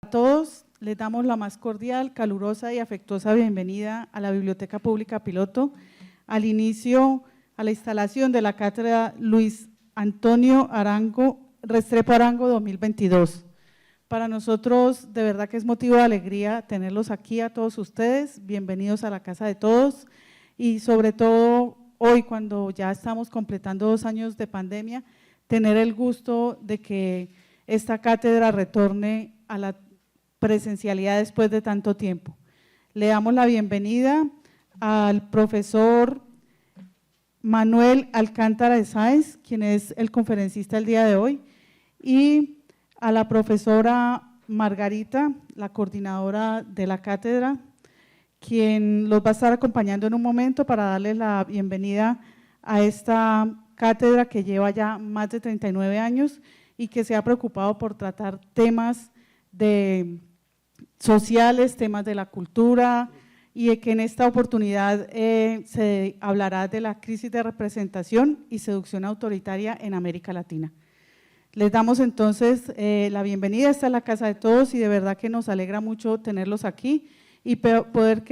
A todos les damos la más cordial, calurosa y afectuosa bienvenida a la Biblioteca Pública Piloto, al inicio, a la instalación de la Cátedra Luis Antonio Restrepo Arango 2022. Para nosotros de verdad que es motivo de alegría tenerlos aquí a todos ustedes, bienvenidos a la casa de todos y sobre todo hoy cuando ya estamos completando 2 años de pandemia, tener el gusto de que esta cátedra retorne a la presencialidad después de tanto tiempo. Le damos la bienvenida al profesor Manuel Alcántara de Sáenz, quien es el conferencista el día de hoy, y a la profesora Margarita, la coordinadora de la cátedra, quien los va a estar acompañando en un momento para darles la bienvenida a esta cátedra que lleva ya más de 39 años y que se ha preocupado por tratar temas sociales, temas de la cultura y que en esta oportunidad se hablará de la crisis de representación y seducción autoritaria en América Latina. Les damos entonces la bienvenida, esta es la casa de todos y de verdad que nos alegra mucho tenerlos aquí y poder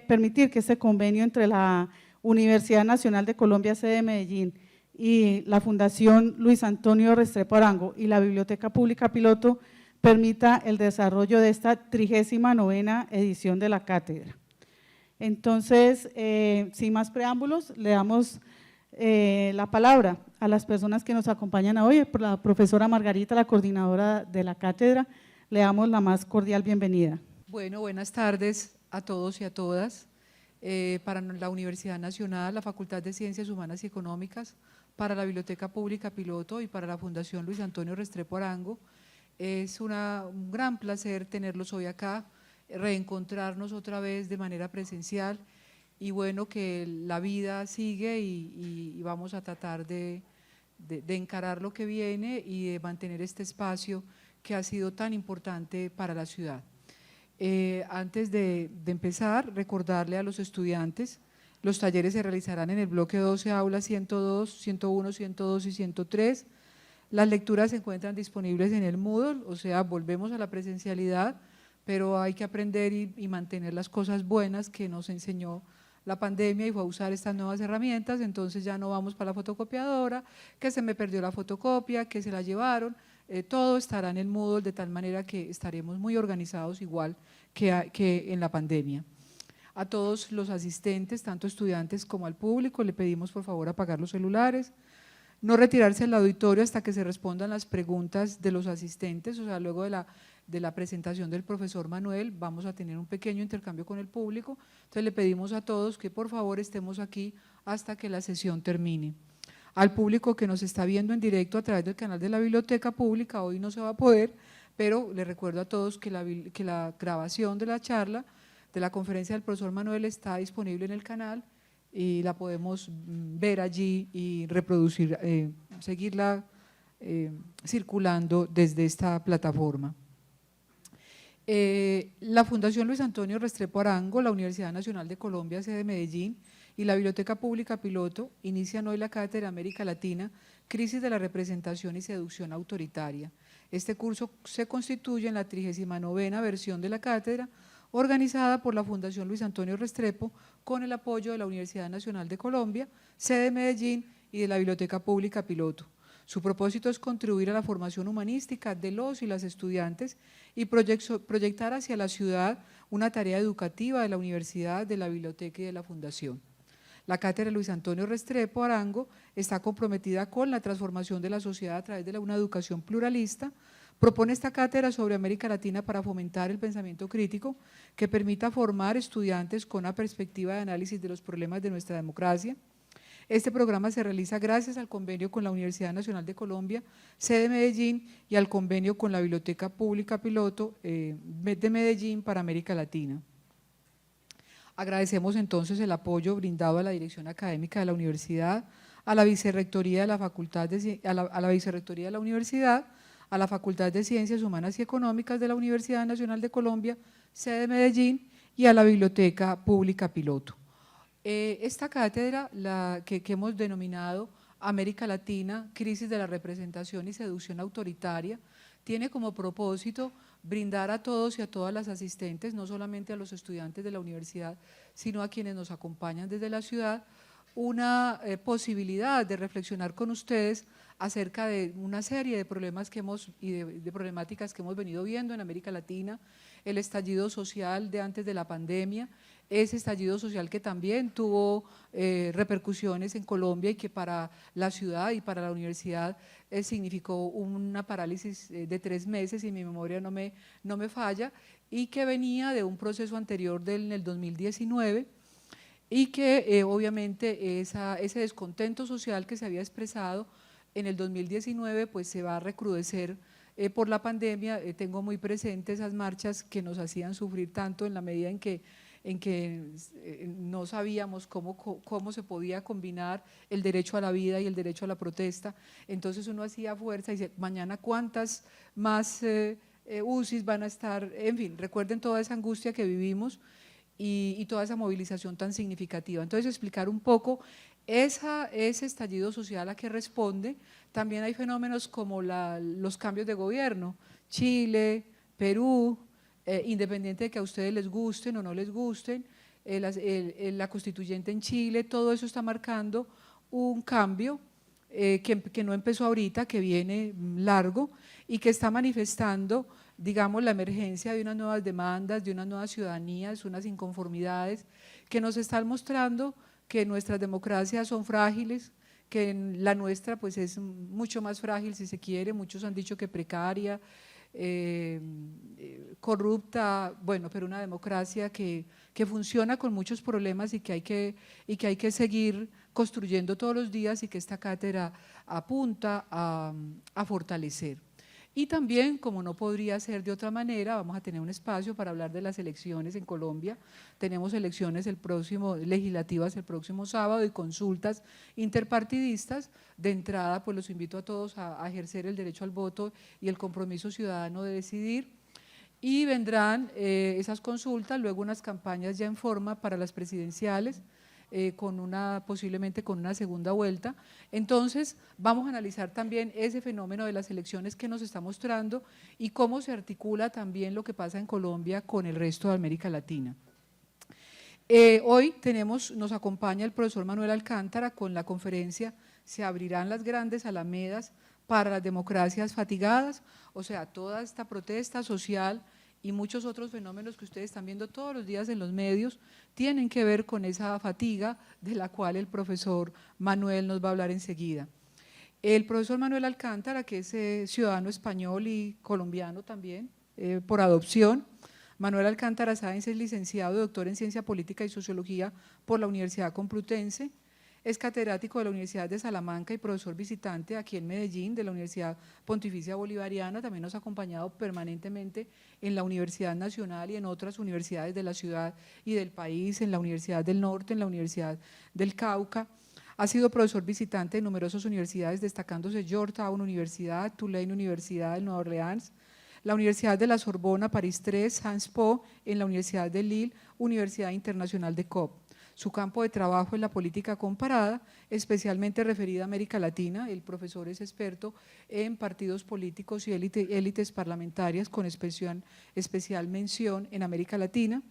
permitir que este convenio entre la Universidad Nacional de Colombia, sede de Medellín, y la Fundación Luis Antonio Restrepo Arango y la Biblioteca Pública Piloto permita el desarrollo de esta 39ª edición de la cátedra. Entonces, sin más preámbulos, le damos la palabra a las personas que nos acompañan hoy, por la profesora Margarita, la coordinadora de la cátedra, le damos la más cordial bienvenida. Bueno, buenas tardes a todos y a todas. Para la Universidad Nacional, la Facultad de Ciencias Humanas y Económicas, para la Biblioteca Pública Piloto y para la Fundación Luis Antonio Restrepo Arango, es un gran placer tenerlos hoy acá, reencontrarnos otra vez de manera presencial y bueno, que la vida sigue y vamos a tratar de encarar lo que viene y de mantener este espacio que ha sido tan importante para la ciudad. Antes de empezar, recordarle a los estudiantes, los talleres se realizarán en el bloque 12, aula 102, 101, 102 y 103. Las lecturas se encuentran disponibles en el Moodle, o sea, volvemos a la presencialidad, pero hay que aprender y mantener las cosas buenas que nos enseñó la pandemia y fue a usar estas nuevas herramientas, entonces ya no vamos para la fotocopiadora, que se me perdió la fotocopia, que se la llevaron, todo estará en el Moodle de tal manera que estaremos muy organizados igual que en la pandemia. A todos los asistentes, tanto estudiantes como al público, le pedimos por favor apagar los celulares, no retirarse del auditorio hasta que se respondan las preguntas de los asistentes, o sea, luego de la presentación del profesor Manuel vamos a tener un pequeño intercambio con el público, entonces le pedimos a todos que por favor estemos aquí hasta que la sesión termine. Al público que nos está viendo en directo a través del canal de la Biblioteca Pública, hoy no se va a poder, pero les recuerdo a todos que la grabación de la charla, de la conferencia del profesor Manuel está disponible en el canal y la podemos ver allí y reproducir, seguirla circulando desde esta plataforma. La Fundación Luis Antonio Restrepo Arango, la Universidad Nacional de Colombia, sede de Medellín, y la Biblioteca Pública Piloto inician hoy la Cátedra América Latina, Crisis de la Representación y Seducción Autoritaria. Este curso se constituye en la 39ª versión de la cátedra, organizada por la Fundación Luis Antonio Restrepo con el apoyo de la Universidad Nacional de Colombia, sede de Medellín y de la Biblioteca Pública Piloto. Su propósito es contribuir a la formación humanística de los y las estudiantes y proyectar hacia la ciudad una tarea educativa de la universidad, de la biblioteca y de la fundación. La Cátedra Luis Antonio Restrepo Arango está comprometida con la transformación de la sociedad a través de una educación pluralista. Propone esta cátedra sobre América Latina para fomentar el pensamiento crítico que permita formar estudiantes con una perspectiva de análisis de los problemas de nuestra democracia. Este programa se realiza gracias al convenio con la Universidad Nacional de Colombia, sede de Medellín, y al convenio con la Biblioteca Pública Piloto de Medellín para América Latina. Agradecemos entonces el apoyo brindado a la dirección académica de la universidad, a la vicerrectoría de la Facultad a la vicerrectoría de la universidad, a la Facultad de Ciencias Humanas y Económicas de la Universidad Nacional de Colombia, sede de Medellín, y a la Biblioteca Pública Piloto. Esta cátedra, que hemos denominado América Latina, Crisis de la Representación y Seducción Autoritaria, tiene como propósito brindar a todos y a todas las asistentes, no solamente a los estudiantes de la universidad, sino a quienes nos acompañan desde la ciudad, una posibilidad de reflexionar con ustedes acerca de una serie de problemas de problemáticas que hemos venido viendo en América Latina, el estallido social de antes de la pandemia, ese estallido social que también tuvo repercusiones en Colombia y que para la ciudad y para la universidad significó una parálisis de 3 meses, si mi memoria no me falla, y que venía de un proceso anterior en el 2019, y que obviamente ese descontento social que se había expresado en el 2019 pues se va a recrudecer por la pandemia. Tengo muy presentes esas marchas que nos hacían sufrir tanto en la medida en que no sabíamos cómo se podía combinar el derecho a la vida y el derecho a la protesta. Entonces uno hacía fuerza y dice, mañana cuántas más UCIs van a estar, en fin, recuerden toda esa angustia que vivimos y toda esa movilización tan significativa. Entonces explicar un poco ese estallido social a qué responde. También hay fenómenos como los cambios de gobierno, Chile, Perú, independiente de que a ustedes les gusten o no les gusten, la constituyente en Chile, todo eso está marcando un cambio que no empezó ahorita, que viene largo y que está manifestando, digamos, la emergencia de unas nuevas demandas, de unas nuevas ciudadanías, unas inconformidades que nos están mostrando que nuestras democracias son frágiles, que la nuestra pues es mucho más frágil si se quiere, muchos han dicho que precaria, corrupta, bueno, pero una democracia que funciona con muchos problemas y que hay que seguir construyendo todos los días y que esta cátedra apunta a fortalecer. Y también, como no podría ser de otra manera, vamos a tener un espacio para hablar de las elecciones en Colombia. Tenemos elecciones legislativas el próximo sábado y consultas interpartidistas. De entrada, pues los invito a todos a ejercer el derecho al voto y el compromiso ciudadano de decidir. Y vendrán esas consultas, luego unas campañas ya en forma para las presidenciales, posiblemente con una segunda vuelta. Entonces vamos a analizar también ese fenómeno de las elecciones que nos está mostrando y cómo se articula también lo que pasa en Colombia con el resto de América Latina. Hoy nos acompaña el profesor Manuel Alcántara con la conferencia "Se abrirán las grandes alamedas para las democracias fatigadas", o sea, toda esta protesta social y muchos otros fenómenos que ustedes están viendo todos los días en los medios tienen que ver con esa fatiga de la cual el profesor Manuel nos va a hablar enseguida. El profesor Manuel Alcántara, que es ciudadano español y colombiano también, por adopción. Manuel Alcántara Sáenz es licenciado y doctor en Ciencia Política y Sociología por la Universidad Complutense. Es catedrático de la Universidad de Salamanca y profesor visitante aquí en Medellín de la Universidad Pontificia Bolivariana. También nos ha acompañado permanentemente en la Universidad Nacional y en otras universidades de la ciudad y del país, en la Universidad del Norte, en la Universidad del Cauca. Ha sido profesor visitante en numerosas universidades, destacándose Georgetown Universidad, Tulane Universidad de Nueva Orleans, la Universidad de la Sorbona, París III, Sciences Po, en la Universidad de Lille, Universidad Internacional de COP. Su campo de trabajo es la política comparada, especialmente referida a América Latina. El profesor es experto en partidos políticos y élites parlamentarias con especial mención en América Latina.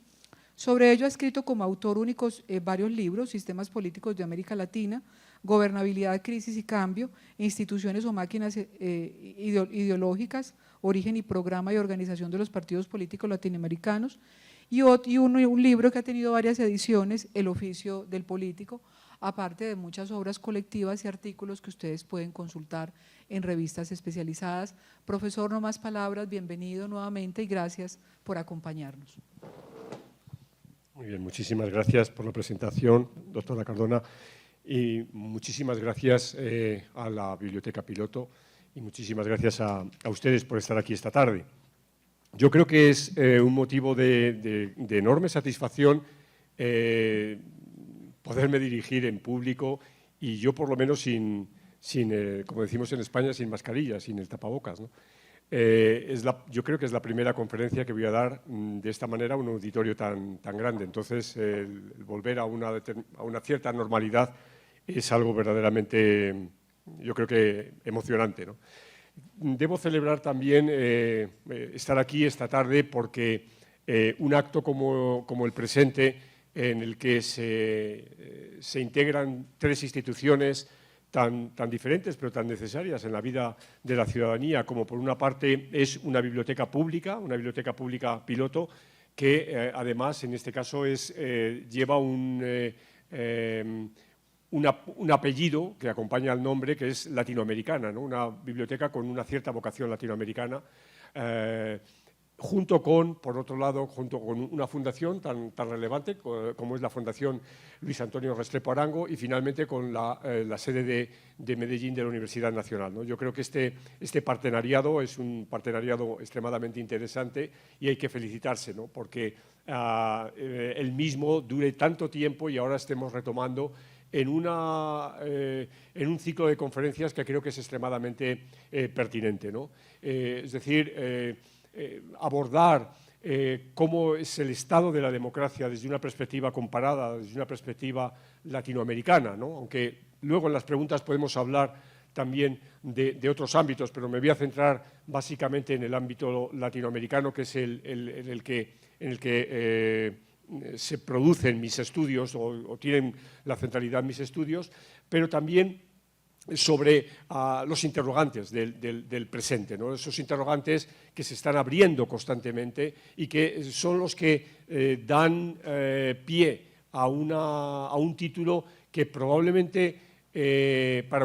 Sobre ello ha escrito como autor único varios libros: Sistemas políticos de América Latina, Gobernabilidad, crisis y cambio, Instituciones o máquinas ideológicas, Origen y programa y organización de los partidos políticos latinoamericanos, y un libro que ha tenido varias ediciones, El oficio del político, aparte de muchas obras colectivas y artículos que ustedes pueden consultar en revistas especializadas. Profesor, no más palabras, bienvenido nuevamente y gracias por acompañarnos. Muy bien, muchísimas gracias por la presentación, doctora Cardona, y muchísimas gracias a la Biblioteca Piloto y muchísimas gracias a ustedes por estar aquí esta tarde. Yo creo que es un motivo de enorme satisfacción poderme dirigir en público y yo por lo menos sin como decimos en España, sin mascarilla, sin el tapabocas, ¿no? Yo creo que es la primera conferencia que voy a dar de esta manera a un auditorio tan grande. Entonces, el volver a una cierta normalidad es algo verdaderamente, yo creo que emocionante, ¿no? debo celebrar también estar aquí esta tarde porque un acto como el presente, en el que se integran tres instituciones tan diferentes pero tan necesarias en la vida de la ciudadanía, como por una parte es una biblioteca pública piloto, que además en este caso lleva un apellido que acompaña al nombre, que es latinoamericana, ¿no? Una biblioteca con una cierta vocación latinoamericana, junto con, por otro lado, junto con una fundación tan relevante como es la Fundación Luis Antonio Restrepo Arango, y finalmente con la sede de Medellín de la Universidad Nacional, ¿no? Yo creo que este partenariado es un partenariado extremadamente interesante y hay que felicitarse, ¿no? Porque el mismo dure tanto tiempo y ahora estemos retomando en un ciclo de conferencias que creo que es extremadamente pertinente, ¿no? Es decir, abordar cómo es el estado de la democracia desde una perspectiva comparada, desde una perspectiva latinoamericana, ¿no? Aunque luego en las preguntas podemos hablar también de otros ámbitos, pero me voy a centrar básicamente en el ámbito latinoamericano, que es en el que se producen mis estudios o tienen la centralidad mis estudios, pero también sobre los interrogantes del presente, ¿no? Esos interrogantes que se están abriendo constantemente y que son los que dan pie a un título que probablemente para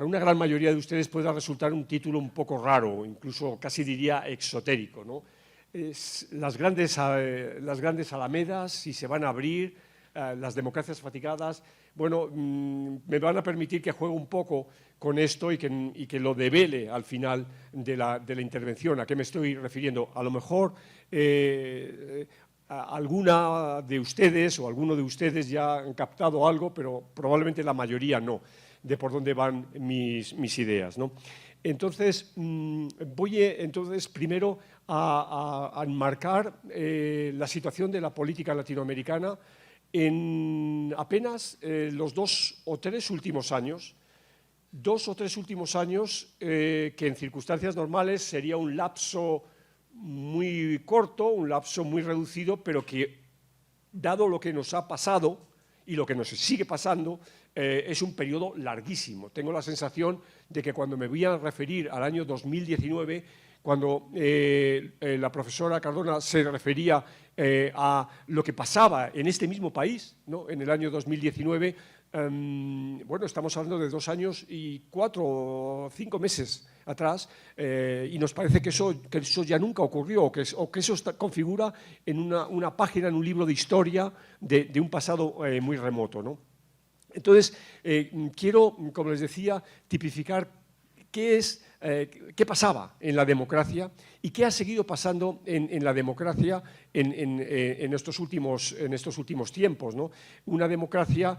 una gran mayoría de ustedes pueda resultar un título un poco raro, incluso casi diría exotérico, ¿no? Las grandes alamedas, si se van a abrir, las democracias fatigadas. Bueno, me van a permitir que juegue un poco con esto y que lo devele al final de la intervención. ¿A qué me estoy refiriendo? A lo mejor alguna de ustedes o alguno de ustedes ya han captado algo, pero probablemente la mayoría no, de por dónde van mis ideas, ¿no? Entonces, voy primero a enmarcar la situación de la política latinoamericana en apenas los 2 o 3 últimos años. 2 o 3 últimos años que en circunstancias normales sería un lapso muy corto, un lapso muy reducido, pero que, dado lo que nos ha pasado y lo que nos sigue pasando, es un periodo larguísimo. Tengo la sensación de que cuando me voy a referir al año 2019, cuando la profesora Cardona se refería a lo que pasaba en este mismo país, ¿no? En el año 2019, bueno, estamos hablando de 2 años y 4 o 5 meses atrás, y nos parece que eso ya nunca ocurrió, o que eso configura en una página, en un libro de historia de un pasado muy remoto, ¿no? Entonces, quiero, como les decía, tipificar qué pasaba en la democracia y qué ha seguido pasando en la democracia en estos últimos tiempos, ¿no? Una democracia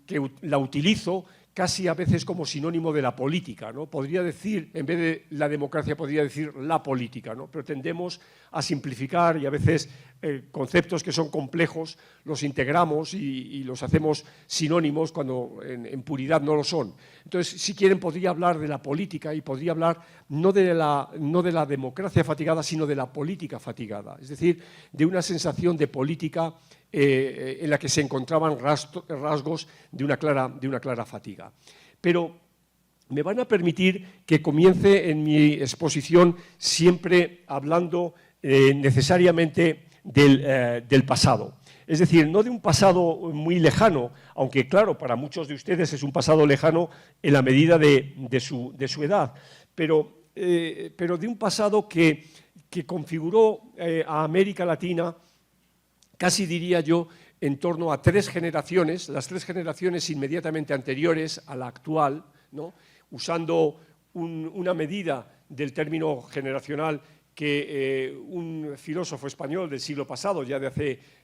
que la utilizo casi a veces como sinónimo de la política, ¿no? Podría decir, en vez de la democracia, podría decir la política, ¿no? Pero tendemos a simplificar y a veces conceptos que son complejos los integramos y los hacemos sinónimos cuando en puridad no lo son. Entonces, si quieren, podría hablar de la política y podría hablar no de la democracia fatigada, sino de la política fatigada, es decir, de una sensación de política en la que se encontraban rasgos de una clara fatiga. Pero me van a permitir que comience en mi exposición siempre hablando necesariamente del pasado. Es decir, no de un pasado muy lejano, aunque claro, para muchos de ustedes es un pasado lejano en la medida de su edad, pero de un pasado que configuró a América Latina, casi diría yo, en torno a 3 generaciones, las 3 generaciones inmediatamente anteriores a la actual, ¿no? Usando una medida del término generacional que un filósofo español del siglo pasado, ya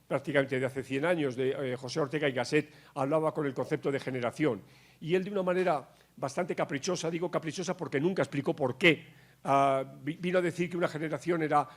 prácticamente de hace 100 años, de José Ortega y Gasset, hablaba con el concepto de generación. Y él, de una manera bastante caprichosa, digo caprichosa porque nunca explicó por qué vino a decir que una generación era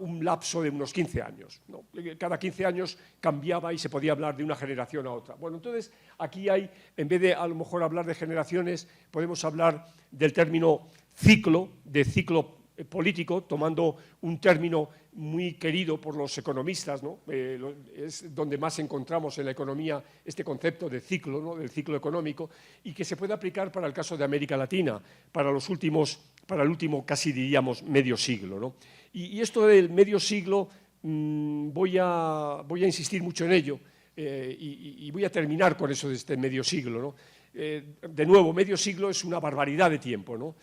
un lapso de unos 15 años, ¿no? Cada 15 años cambiaba y se podía hablar de una generación a otra. Bueno, entonces aquí hay, en vez de a lo mejor hablar de generaciones, podemos hablar del término ciclo, de ciclo político, tomando un término muy querido por los economistas, ¿no? Es donde más encontramos en la economía este concepto de ciclo, ¿no? Del ciclo económico, y que se puede aplicar para el caso de América Latina, para el último casi diríamos medio siglo, ¿no? Y esto del medio siglo voy a insistir mucho en ello y voy a terminar con eso de este medio siglo, ¿no? De nuevo, medio siglo es una barbaridad de tiempo, ¿no?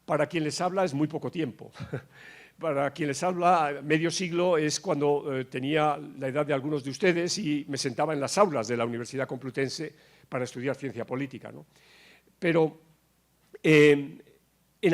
Para quien les habla es muy poco tiempo. Para quien les habla, medio siglo es cuando tenía la edad de algunos de ustedes y me sentaba en las aulas de la Universidad Complutense para estudiar ciencia política, ¿no? Pero en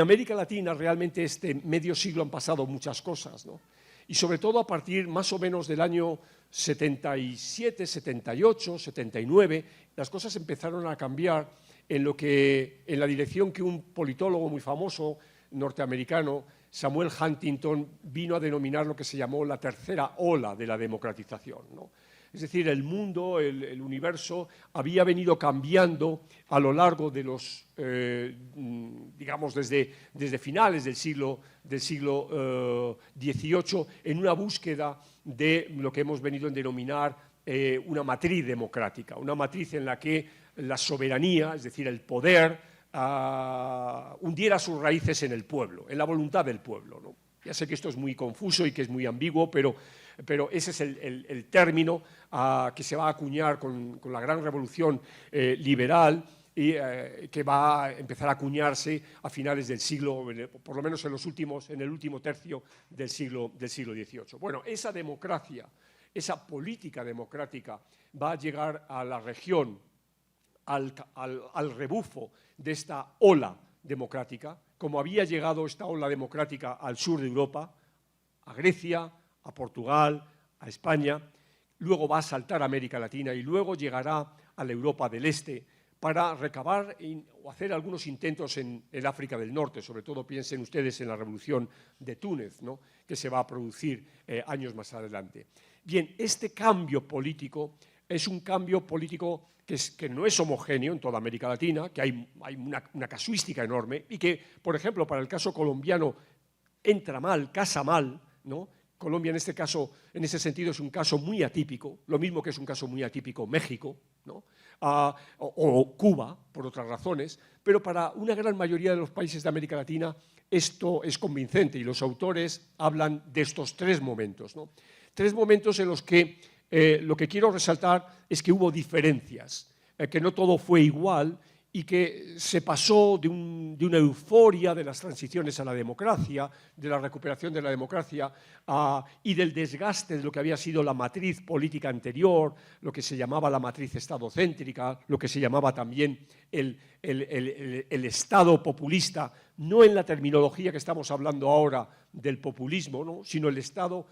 América Latina realmente este medio siglo han pasado muchas cosas, ¿no? Y sobre todo a partir más o menos del año 77, 78, 79, las cosas empezaron a cambiar en la dirección que un politólogo muy famoso norteamericano, Samuel Huntington, vino a denominar lo que se llamó la tercera ola de la democratización, ¿no? Es decir, el mundo, el universo, había venido cambiando a lo largo de los, digamos, desde finales del siglo XVIII, en una búsqueda de lo que hemos venido a denominar una matriz democrática, una matriz en la que la soberanía, es decir, el poder, hundiera sus raíces en el pueblo, en la voluntad del pueblo, ¿no? Ya sé que esto es muy confuso y que es muy ambiguo, pero ese es el término que se va a acuñar con la gran revolución liberal y que va a empezar a acuñarse a finales del siglo, por lo menos en el último tercio del siglo XVIII. Bueno, esa democracia, esa política democrática va a llegar a la región, al rebufo de esta ola democrática, como había llegado esta ola democrática al sur de Europa, a Grecia, a Portugal, a España, luego va a saltar a América Latina y luego llegará a la Europa del Este para recabar o hacer algunos intentos en el África del Norte. Sobre todo piensen ustedes en la revolución de Túnez, ¿no?, que se va a producir años más adelante. Bien, este cambio político es un cambio político que no es homogéneo en toda América Latina, que hay una casuística enorme y que, por ejemplo, para el caso colombiano entra mal, casa mal, ¿no? Colombia en este caso, en ese sentido, es un caso muy atípico, lo mismo que es un caso muy atípico México, ¿no? O Cuba, por otras razones, pero para una gran mayoría de los países de América Latina esto es convincente y los autores hablan de estos tres momentos, ¿no? Tres momentos en los que lo que quiero resaltar es que hubo diferencias, que no todo fue igual y que se pasó de una euforia de las transiciones a la democracia, de la recuperación de la democracia y del desgaste de lo que había sido la matriz política anterior, lo que se llamaba la matriz estadocéntrica, lo que se llamaba también el Estado populista, no en la terminología que estamos hablando ahora del populismo, ¿no?, sino el Estado,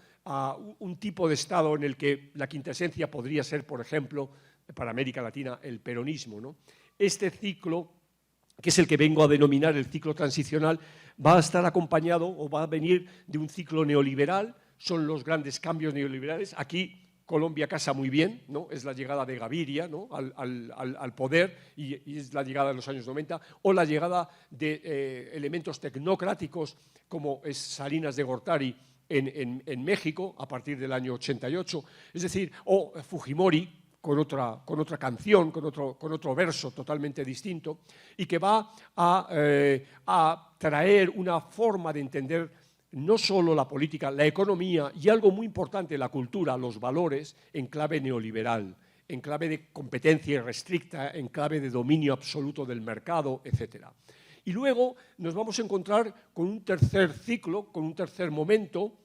un tipo de Estado en el que la quintesencia podría ser, por ejemplo, para América Latina, el peronismo, ¿no? Este ciclo, que es el que vengo a denominar el ciclo transicional, va a estar acompañado o va a venir de un ciclo neoliberal. Son los grandes cambios neoliberales. Aquí Colombia casa muy bien, ¿no? Es la llegada de Gaviria, ¿no?, al poder y es la llegada de los años 90, o la llegada de elementos tecnocráticos como es Salinas de Gortari en México a partir del año 88, es decir, o Fujimori, con otra canción, con otro verso totalmente distinto, y que va a traer una forma de entender no solo la política, la economía y algo muy importante, la cultura, los valores, en clave neoliberal, en clave de competencia irrestricta, en clave de dominio absoluto del mercado, etc. Y luego nos vamos a encontrar con un tercer ciclo, con un tercer momento,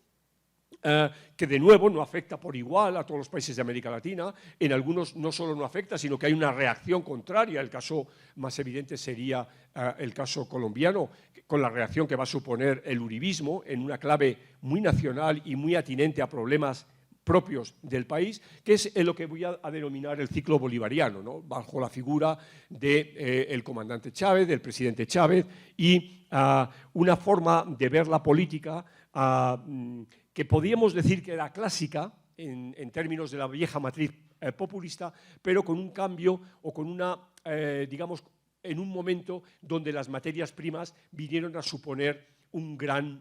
que de nuevo no afecta por igual a todos los países de América Latina. En algunos no solo no afecta, sino que hay una reacción contraria. El caso más evidente sería el caso colombiano, con la reacción que va a suponer el uribismo en una clave muy nacional y muy atinente a problemas propios del país, que es lo que voy a denominar el ciclo bolivariano, ¿no? Bajo la figura del comandante Chávez, del presidente Chávez, y una forma de ver la política que podríamos decir que era clásica en términos de la vieja matriz populista, pero con un cambio o con una, digamos, en un momento donde las materias primas vinieron a suponer un gran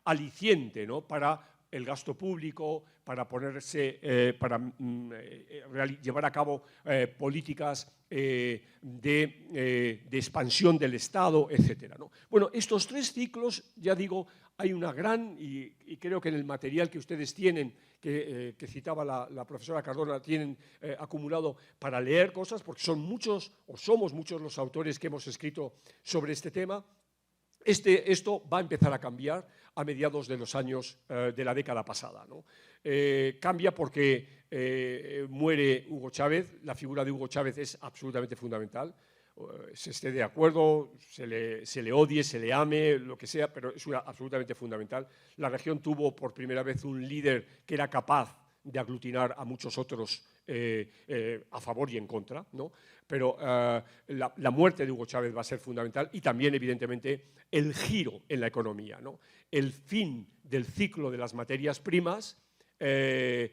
aliciente, ¿no? Para el gasto público, para llevar a cabo políticas de expansión del Estado, etcétera, ¿no? Bueno, estos tres ciclos, ya digo, hay una gran, y creo que en el material que ustedes tienen, que citaba la profesora Cardona, tienen acumulado para leer cosas, porque son muchos, o somos muchos los autores que hemos escrito sobre este tema. Esto va a empezar a cambiar a mediados de los años de la década pasada, ¿no? Cambia porque muere Hugo Chávez. La figura de Hugo Chávez es absolutamente fundamental. Se esté de acuerdo, se le odie, se le ame, lo que sea, pero es absolutamente fundamental. La región tuvo por primera vez un líder que era capaz de aglutinar a muchos otros a favor y en contra, ¿no? Pero la muerte de Hugo Chávez va a ser fundamental, y también, evidentemente, el giro en la economía, ¿no? El fin del ciclo de las materias primas, que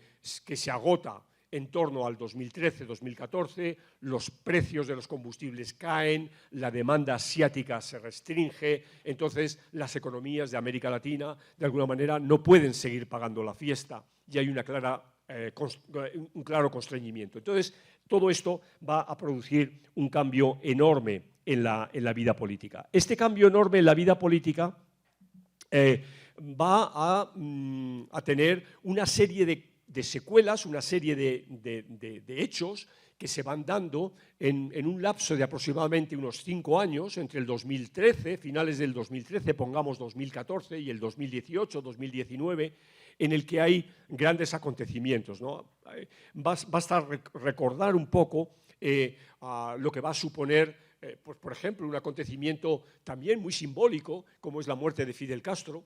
se agota en torno al 2013-2014, los precios de los combustibles caen, la demanda asiática se restringe, entonces las economías de América Latina, de alguna manera, no pueden seguir pagando la fiesta, y hay un claro constreñimiento. Entonces, todo esto va a producir un cambio enorme en la vida política. Este cambio enorme en la vida política va a tener una serie de secuelas, una serie de hechos que se van dando en un lapso de aproximadamente unos 5 años, entre el 2013, finales del 2013, pongamos 2014, y el 2018, 2019, en el que hay grandes acontecimientos, ¿no? Basta recordar un poco lo que va a suponer, pues, por ejemplo, un acontecimiento también muy simbólico, como es la muerte de Fidel Castro.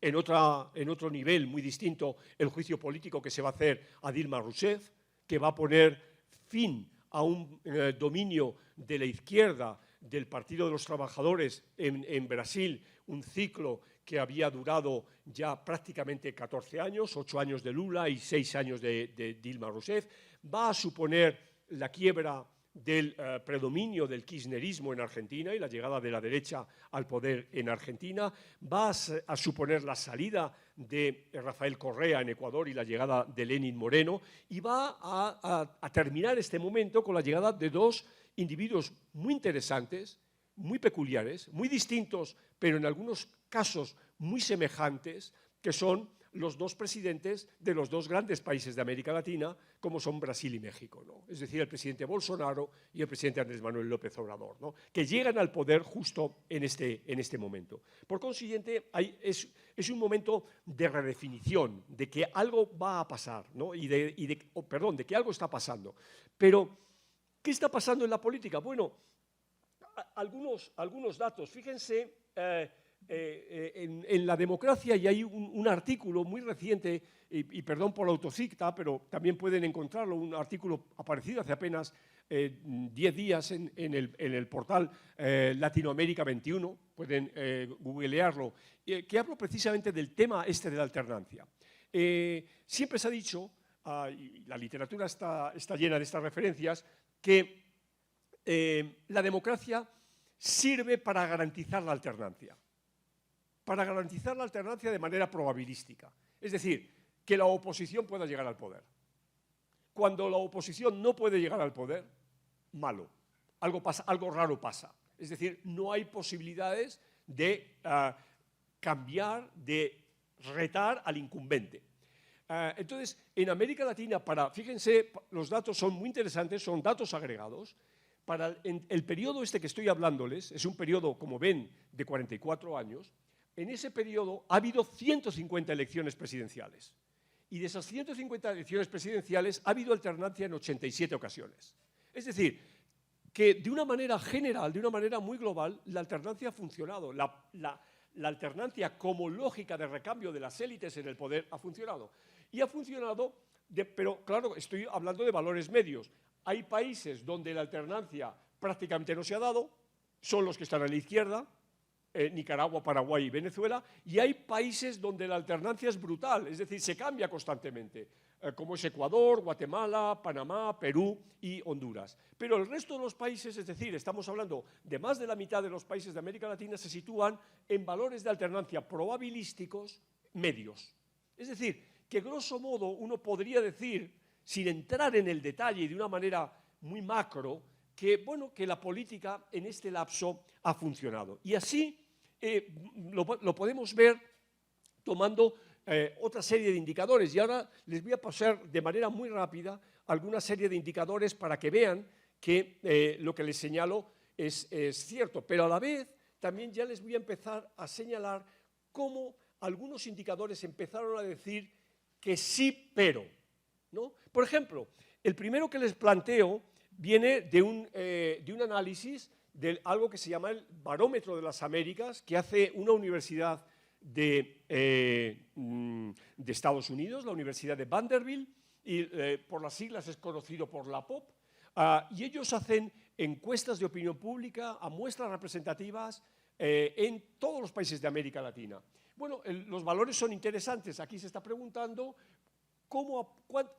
En otro nivel muy distinto, el juicio político que se va a hacer a Dilma Rousseff, que va a poner fin a un dominio de la izquierda del Partido de los Trabajadores en Brasil, un ciclo que había durado ya prácticamente 14 años, 8 años de Lula y 6 años de Dilma Rousseff. Va a suponer la quiebra del predominio del kirchnerismo en Argentina y la llegada de la derecha al poder en Argentina. Va a suponer la salida de Rafael Correa en Ecuador y la llegada de Lenín Moreno, y va a terminar este momento con la llegada de dos individuos muy interesantes, muy peculiares, muy distintos, pero en algunos casos muy semejantes, que son los dos presidentes de los dos grandes países de América Latina, como son Brasil y México, ¿no? Es decir, el presidente Bolsonaro y el presidente Andrés Manuel López Obrador, ¿no? Que llegan al poder justo en este momento. Por consiguiente, es un momento de redefinición, de que algo va a pasar, ¿no? de que algo está pasando. Pero, ¿qué está pasando en la política? Bueno, algunos datos. Fíjense, en la democracia, y hay un artículo muy reciente, y perdón por la autocita, pero también pueden encontrarlo, un artículo aparecido hace apenas 10 días en el portal Latinoamérica 21, pueden googlearlo, que hablo precisamente del tema de la alternancia. Siempre se ha dicho, y la literatura está llena de estas referencias, que la democracia sirve para garantizar la alternancia. Para garantizar la alternancia de manera probabilística. Es decir, que la oposición pueda llegar al poder. Cuando la oposición no puede llegar al poder, malo. Algo raro pasa. Es decir, no hay posibilidades de cambiar, de retar al incumbente. Entonces, en América Latina, fíjense, los datos son muy interesantes, son datos agregados. Para el periodo que estoy hablándoles, es un periodo, como ven, de 44 años, en ese periodo ha habido 150 elecciones presidenciales. Y de esas 150 elecciones presidenciales ha habido alternancia en 87 ocasiones. Es decir, que de una manera general, de una manera muy global, la alternancia ha funcionado. La alternancia como lógica de recambio de las élites en el poder ha funcionado. Y ha funcionado, pero claro, estoy hablando de valores medios. Hay países donde la alternancia prácticamente no se ha dado, son los que están a la izquierda, Nicaragua, Paraguay y Venezuela, y hay países donde la alternancia es brutal, es decir, se cambia constantemente, como es Ecuador, Guatemala, Panamá, Perú y Honduras. Pero el resto de los países, es decir, estamos hablando de más de la mitad de los países de América Latina, se sitúan en valores de alternancia probabilísticos medios. Es decir, que grosso modo uno podría decir, sin entrar en el detalle y de una manera muy macro, que, bueno, que la política en este lapso ha funcionado. Y así lo podemos ver tomando otra serie de indicadores. Y ahora les voy a pasar de manera muy rápida alguna serie de indicadores para que vean que lo que les señalo es cierto. Pero a la vez también ya les voy a empezar a señalar cómo algunos indicadores empezaron a decir que sí, pero, ¿no? Por ejemplo, el primero que les planteo viene de un análisis de algo que se llama el Barómetro de las Américas, que hace una universidad de Estados Unidos, la Universidad de Vanderbilt, y por las siglas es conocido por la POP, y ellos hacen encuestas de opinión pública a muestras representativas en todos los países de América Latina. Bueno, los valores son interesantes. Aquí se está preguntando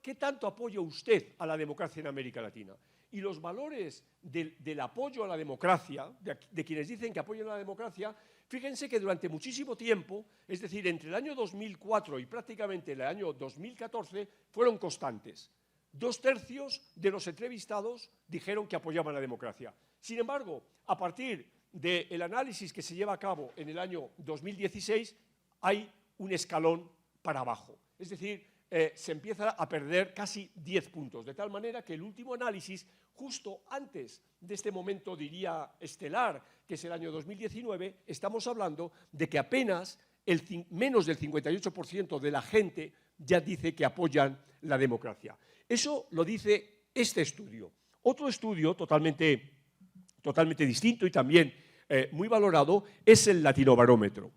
¿qué tanto apoya usted a la democracia en América Latina? Y los valores del apoyo a la democracia, de quienes dicen que apoyan a la democracia, fíjense que durante muchísimo tiempo, es decir, entre el año 2004 y prácticamente el año 2014, fueron constantes. 2/3 de los entrevistados dijeron que apoyaban la democracia. Sin embargo, a partir del análisis que se lleva a cabo en el año 2016, hay un escalón para abajo. Es decir, se empieza a perder casi 10 puntos, de tal manera que el último análisis, justo antes de este momento, diría, estelar, que es el año 2019, estamos hablando de que apenas menos del 58% de la gente ya dice que apoyan la democracia. Eso lo dice este estudio. Otro estudio totalmente distinto y también muy valorado es el Latinobarómetro.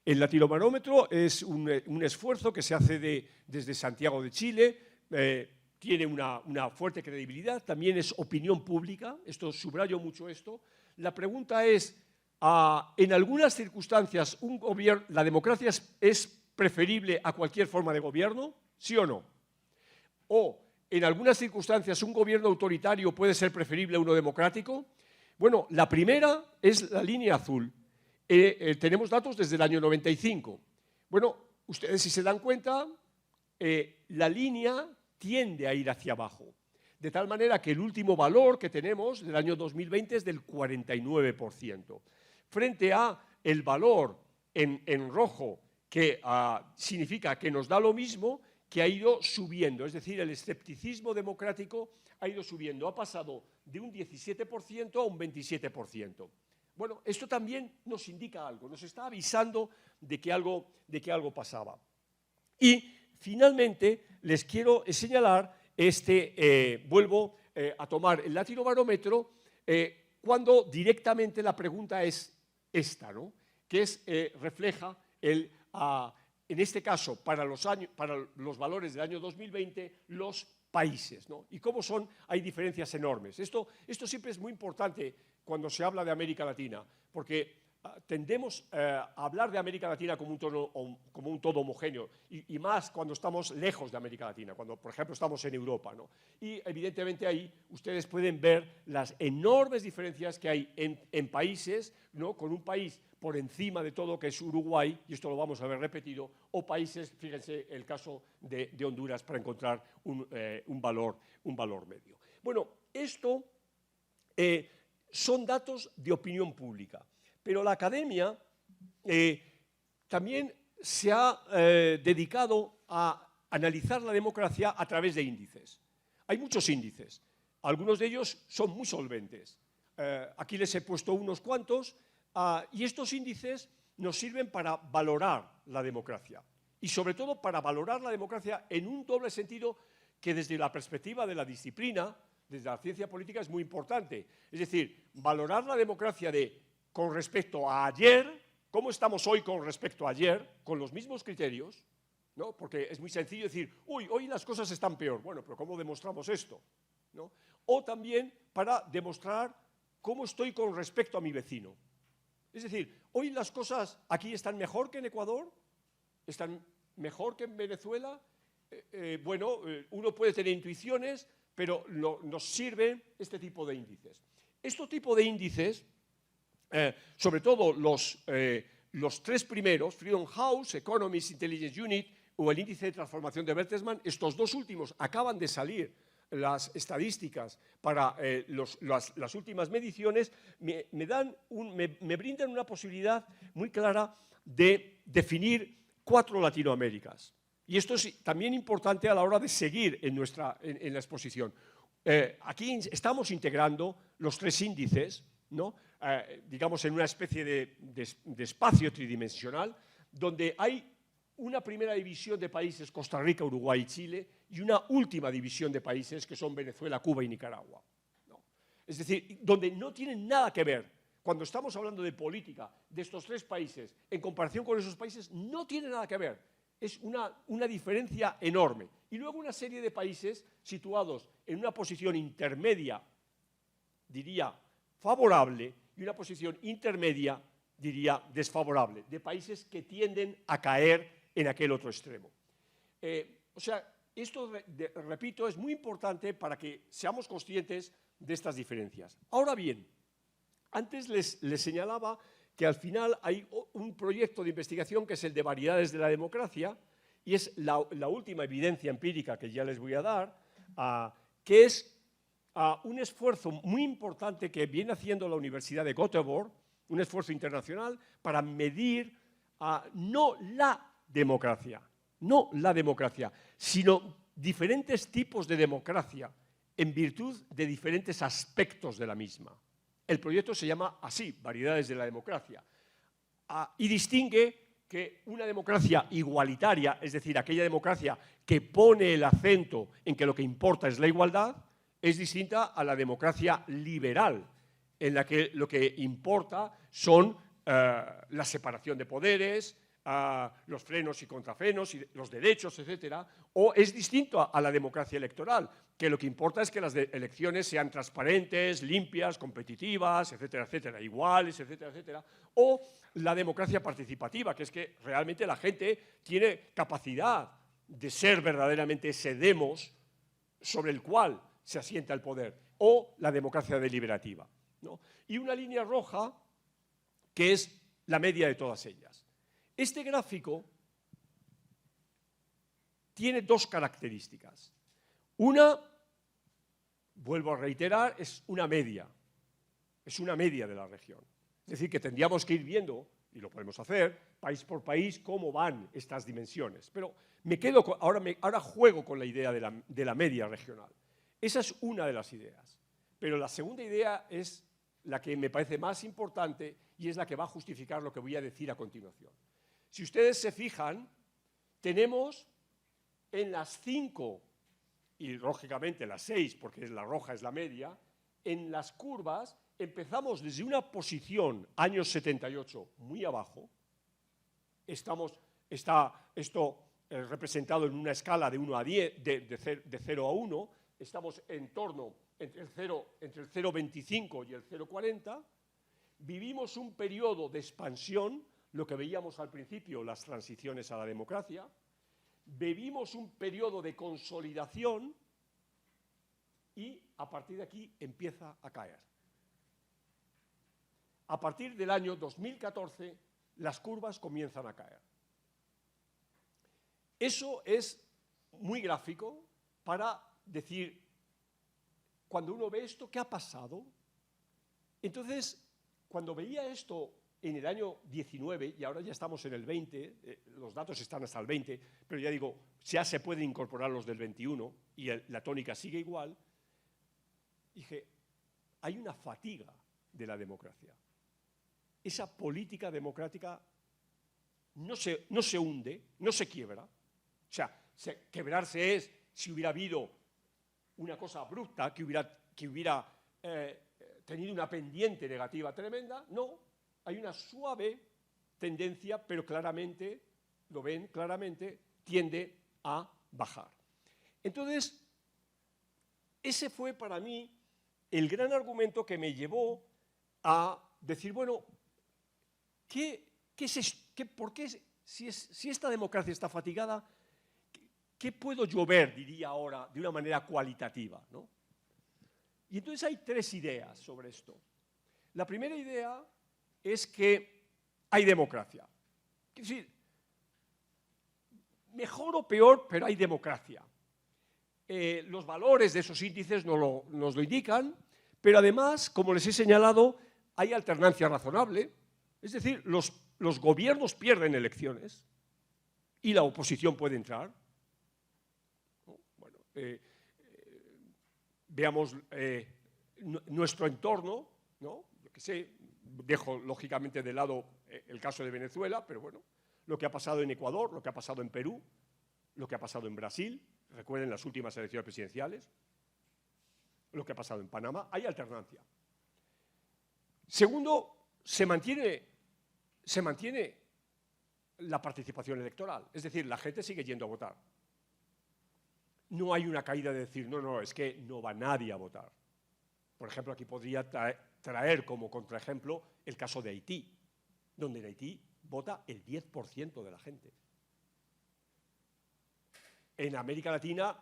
El Latinobarómetro es un esfuerzo que se hace desde Santiago de Chile, tiene una fuerte credibilidad, también es opinión pública, subrayo mucho esto. La pregunta es, ¿en algunas circunstancias la democracia es preferible a cualquier forma de gobierno? ¿Sí o no? ¿O en algunas circunstancias un gobierno autoritario puede ser preferible a uno democrático? Bueno, la primera es la línea azul. Tenemos datos desde el año 95. Bueno, ustedes si se dan cuenta, la línea tiende a ir hacia abajo, de tal manera que el último valor que tenemos del año 2020 es del 49%, frente a el valor en rojo, que significa que nos da lo mismo, que ha ido subiendo, es decir, el escepticismo democrático ha ido subiendo, ha pasado de un 17% a un 27%. Bueno, esto también nos indica algo, nos está avisando de que algo pasaba. Y finalmente les quiero señalar vuelvo a tomar el Latinobarómetro cuando directamente la pregunta es esta, ¿no? Que refleja en este caso para los valores del año 2020 los países, ¿no? Y cómo hay diferencias enormes. Esto siempre es muy importante cuando se habla de América Latina, porque tendemos a hablar de América Latina como un todo homogéneo, y más cuando estamos lejos de América Latina, cuando, por ejemplo, estamos en Europa, ¿no? Y evidentemente ahí ustedes pueden ver las enormes diferencias que hay en países, ¿no? Con un país por encima de todo, que es Uruguay, y esto lo vamos a ver repetido, o países, fíjense, el caso de Honduras, para encontrar un valor medio. Bueno, esto son datos de opinión pública, pero la academia también se ha dedicado a analizar la democracia a través de índices. Hay muchos índices, algunos de ellos son muy solventes. Aquí les he puesto unos cuantos, y estos índices nos sirven para valorar la democracia, y sobre todo para valorar la democracia en un doble sentido que desde la perspectiva de la disciplina, desde la ciencia política, es muy importante. Es decir, valorar la democracia con respecto a ayer, cómo estamos hoy con respecto a ayer, con los mismos criterios, ¿no? Porque es muy sencillo decir, uy, hoy las cosas están peor. Bueno, pero ¿cómo demostramos esto? ¿No? O también para demostrar cómo estoy con respecto a mi vecino. Es decir, hoy las cosas aquí están mejor que en Ecuador, están mejor que en Venezuela. Bueno, uno puede tener intuiciones, pero nos sirven este tipo de índices. Este tipo de índices, sobre todo los tres primeros, Freedom House, Economist Intelligence Unit o el índice de transformación de Bertelsmann, estos dos últimos acaban de salir las estadísticas para las últimas mediciones, me brindan una posibilidad muy clara de definir 4 Latinoaméricas. Y esto es también importante a la hora de seguir en la exposición. Aquí estamos integrando los 3 índices, ¿no? Digamos, en una especie de espacio tridimensional, donde hay una primera división de países, Costa Rica, Uruguay y Chile, y una última división de países que son Venezuela, Cuba y Nicaragua, ¿no? Es decir, donde no tienen nada que ver. Cuando estamos hablando de política de estos 3 países, en comparación con esos países, no tiene nada que ver. Es una diferencia enorme. Y luego una serie de países situados en una posición intermedia, diría, favorable, y una posición intermedia, diría, desfavorable, de países que tienden a caer en aquel otro extremo. O sea, esto, repito, es muy importante para que seamos conscientes de estas diferencias. Ahora bien, antes les señalaba que al final hay un proyecto de investigación que es el de variedades de la democracia, y es la última evidencia empírica que ya les voy a dar, que es un esfuerzo muy importante que viene haciendo la Universidad de Göteborg, un esfuerzo internacional para medir no la democracia, sino diferentes tipos de democracia en virtud de diferentes aspectos de la misma. El proyecto se llama así, Variedades de la Democracia, y distingue que una democracia igualitaria, es decir, aquella democracia que pone el acento en que lo que importa es la igualdad, es distinta a la democracia liberal, en la que lo que importa son la separación de poderes, los frenos y contrafrenos, y los derechos, etcétera, o es distinto a la democracia electoral, que lo que importa es que las elecciones sean transparentes, limpias, competitivas, etcétera, etcétera, iguales, etcétera, etcétera, o la democracia participativa, que es que realmente la gente tiene capacidad de ser verdaderamente ese demos sobre el cual se asienta el poder, o la democracia deliberativa, ¿no? Y una línea roja que es la media de todas ellas. Este gráfico tiene 2 características. Una, vuelvo a reiterar, es una media de la región. Es decir, que tendríamos que ir viendo, y lo podemos hacer, país por país, cómo van estas dimensiones. Pero me quedo ahora juego con la idea de la media regional. Esa es una de las ideas. Pero la segunda idea es la que me parece más importante y es la que va a justificar lo que voy a decir a continuación. Si ustedes se fijan, tenemos en las 5 y lógicamente las 6, porque la roja es la media, en las curvas empezamos desde una posición, años 78, muy abajo. Está esto representado en una escala de 1 a 10, de 0 a 1, estamos en torno entre el 0,25 y el 0,40, vivimos un periodo de expansión, lo que veíamos al principio, las transiciones a la democracia, vivimos un periodo de consolidación y a partir de aquí empieza a caer. A partir del año 2014, las curvas comienzan a caer. Eso es muy gráfico para decir, cuando uno ve esto, ¿qué ha pasado? Entonces, cuando veía esto en el año 19, y ahora ya estamos en el 20, los datos están hasta el 20, pero ya digo, ya se pueden incorporar los del 21 y la tónica sigue igual, dije, hay una fatiga de la democracia. Esa política democrática no se hunde, no se quiebra. O sea, quebrarse es si hubiera habido una cosa abrupta, que hubiera tenido una pendiente negativa tremenda. No, hay una suave tendencia, pero claramente, lo ven claramente, tiende a bajar. Entonces, ese fue para mí el gran argumento que me llevó a decir, bueno, ¿por qué, si esta democracia está fatigada, qué puedo yo ver, diría ahora, de una manera cualitativa, ¿no? Y entonces hay tres ideas sobre esto. La primera idea es que hay democracia. Es decir, mejor o peor, pero hay democracia. Los valores de esos índices nos lo indican, pero además, como les he señalado, hay alternancia razonable. Es decir, los gobiernos pierden elecciones y la oposición puede entrar. Bueno, veamos nuestro entorno, ¿no? Yo qué sé, dejo lógicamente de lado el caso de Venezuela, pero bueno, lo que ha pasado en Ecuador, lo que ha pasado en Perú, lo que ha pasado en Brasil, recuerden las últimas elecciones presidenciales, lo que ha pasado en Panamá, hay alternancia. Segundo, se mantiene la participación electoral, es decir, la gente sigue yendo a votar. No hay una caída de decir, no, es que no va nadie a votar. Por ejemplo, aquí podría traer como contraejemplo el caso de Haití, donde en Haití vota el 10% de la gente. En América Latina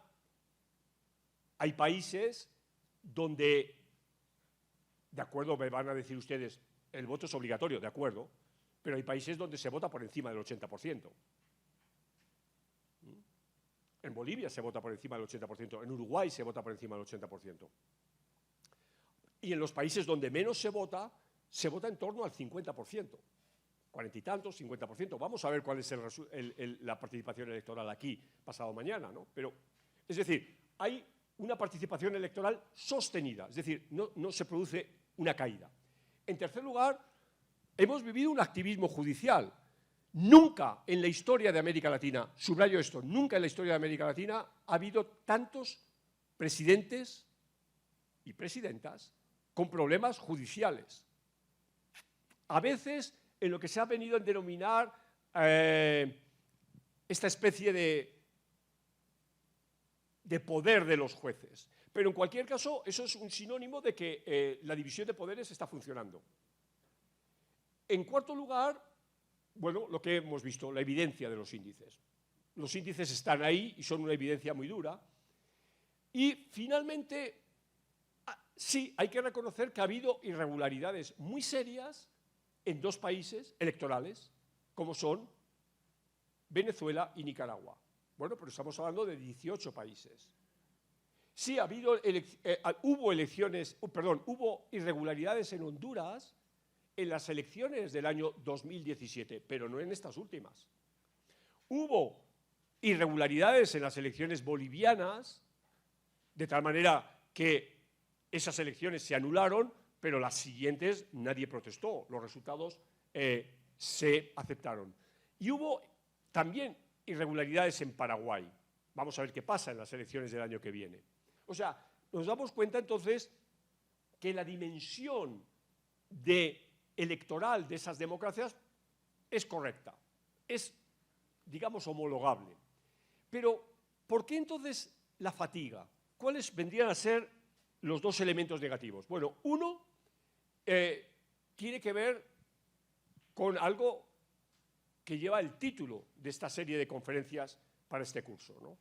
hay países donde, de acuerdo, me van a decir ustedes, el voto es obligatorio, de acuerdo, pero hay países donde se vota por encima del 80%. En Bolivia se vota por encima del 80%, en Uruguay se vota por encima del 80%. Y en los países donde menos se vota en torno al 50%. 40 y tantos, 50%. Vamos a ver cuál es la participación electoral aquí pasado mañana, ¿no? Pero, es decir, hay una participación electoral sostenida, es decir, no se produce una caída. En tercer lugar, hemos vivido un activismo judicial. Nunca en la historia de América Latina, subrayo esto, nunca en la historia de América Latina ha habido tantos presidentes y presidentas con problemas judiciales. A veces en lo que se ha venido a denominar esta especie de poder de los jueces. Pero en cualquier caso, eso es un sinónimo de que la división de poderes está funcionando. En cuarto lugar, bueno, lo que hemos visto, la evidencia de los índices. Los índices están ahí y son una evidencia muy dura. Y finalmente, sí, hay que reconocer que ha habido irregularidades muy serias en dos países electorales, como son Venezuela y Nicaragua. Bueno, pero estamos hablando de 18 países. Sí, hubo irregularidades en Honduras en las elecciones del año 2017, pero no en estas últimas. Hubo irregularidades en las elecciones bolivianas, de tal manera que esas elecciones se anularon, pero las siguientes nadie protestó, los resultados se aceptaron. Y hubo también irregularidades en Paraguay. Vamos a ver qué pasa en las elecciones del año que viene. O sea, nos damos cuenta entonces que la dimensión electoral de esas democracias es correcta, es, digamos, homologable. Pero, ¿por qué entonces la fatiga? ¿Cuáles vendrían a ser los dos elementos negativos? Bueno, uno tiene que ver con algo que lleva el título de esta serie de conferencias para este curso, ¿no?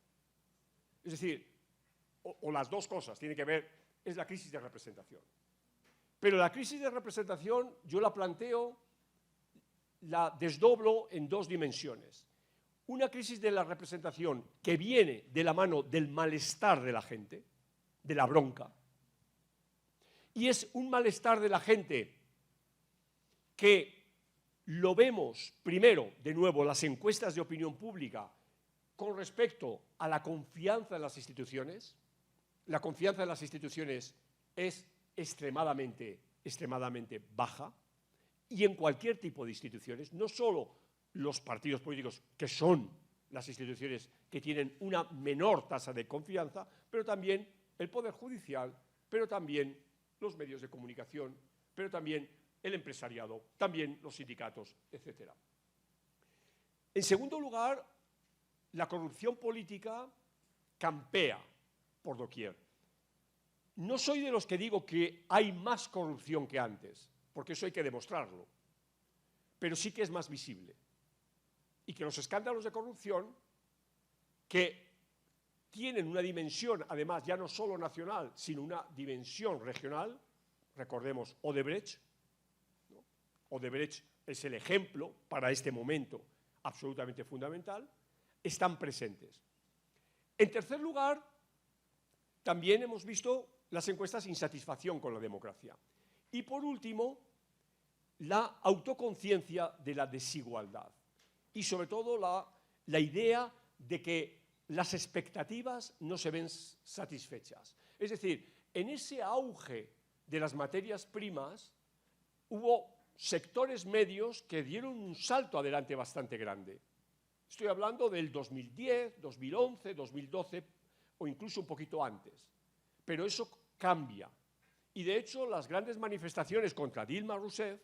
Es decir, o las dos cosas tienen que ver, es la crisis de representación. Pero la crisis de representación yo la planteo, la desdoblo en dos dimensiones. Una crisis de la representación que viene de la mano del malestar de la gente, de la bronca, y es un malestar de la gente que lo vemos primero, de nuevo, las encuestas de opinión pública con respecto a la confianza en las instituciones. La confianza en las instituciones es extremadamente baja, y en cualquier tipo de instituciones, no solo los partidos políticos, que son las instituciones que tienen una menor tasa de confianza, pero también el Poder Judicial, pero también los medios de comunicación, pero también el empresariado, también los sindicatos, etc. En segundo lugar, la corrupción política campea por doquier. No soy de los que digo que hay más corrupción que antes, porque eso hay que demostrarlo, pero sí que es más visible. Y que los escándalos de corrupción, que tienen una dimensión, además, ya no solo nacional, sino una dimensión regional, recordemos Odebrecht, ¿no? Odebrecht es el ejemplo para este momento absolutamente fundamental, están presentes. En tercer lugar, también hemos visto las encuestas de insatisfacción con la democracia. Y por último, la autoconciencia de la desigualdad. Y sobre todo la idea de que las expectativas no se ven satisfechas. Es decir, en ese auge de las materias primas hubo sectores medios que dieron un salto adelante bastante grande. Estoy hablando del 2010, 2011, 2012 o incluso un poquito antes. Pero eso cambia. Y de hecho las grandes manifestaciones contra Dilma Rousseff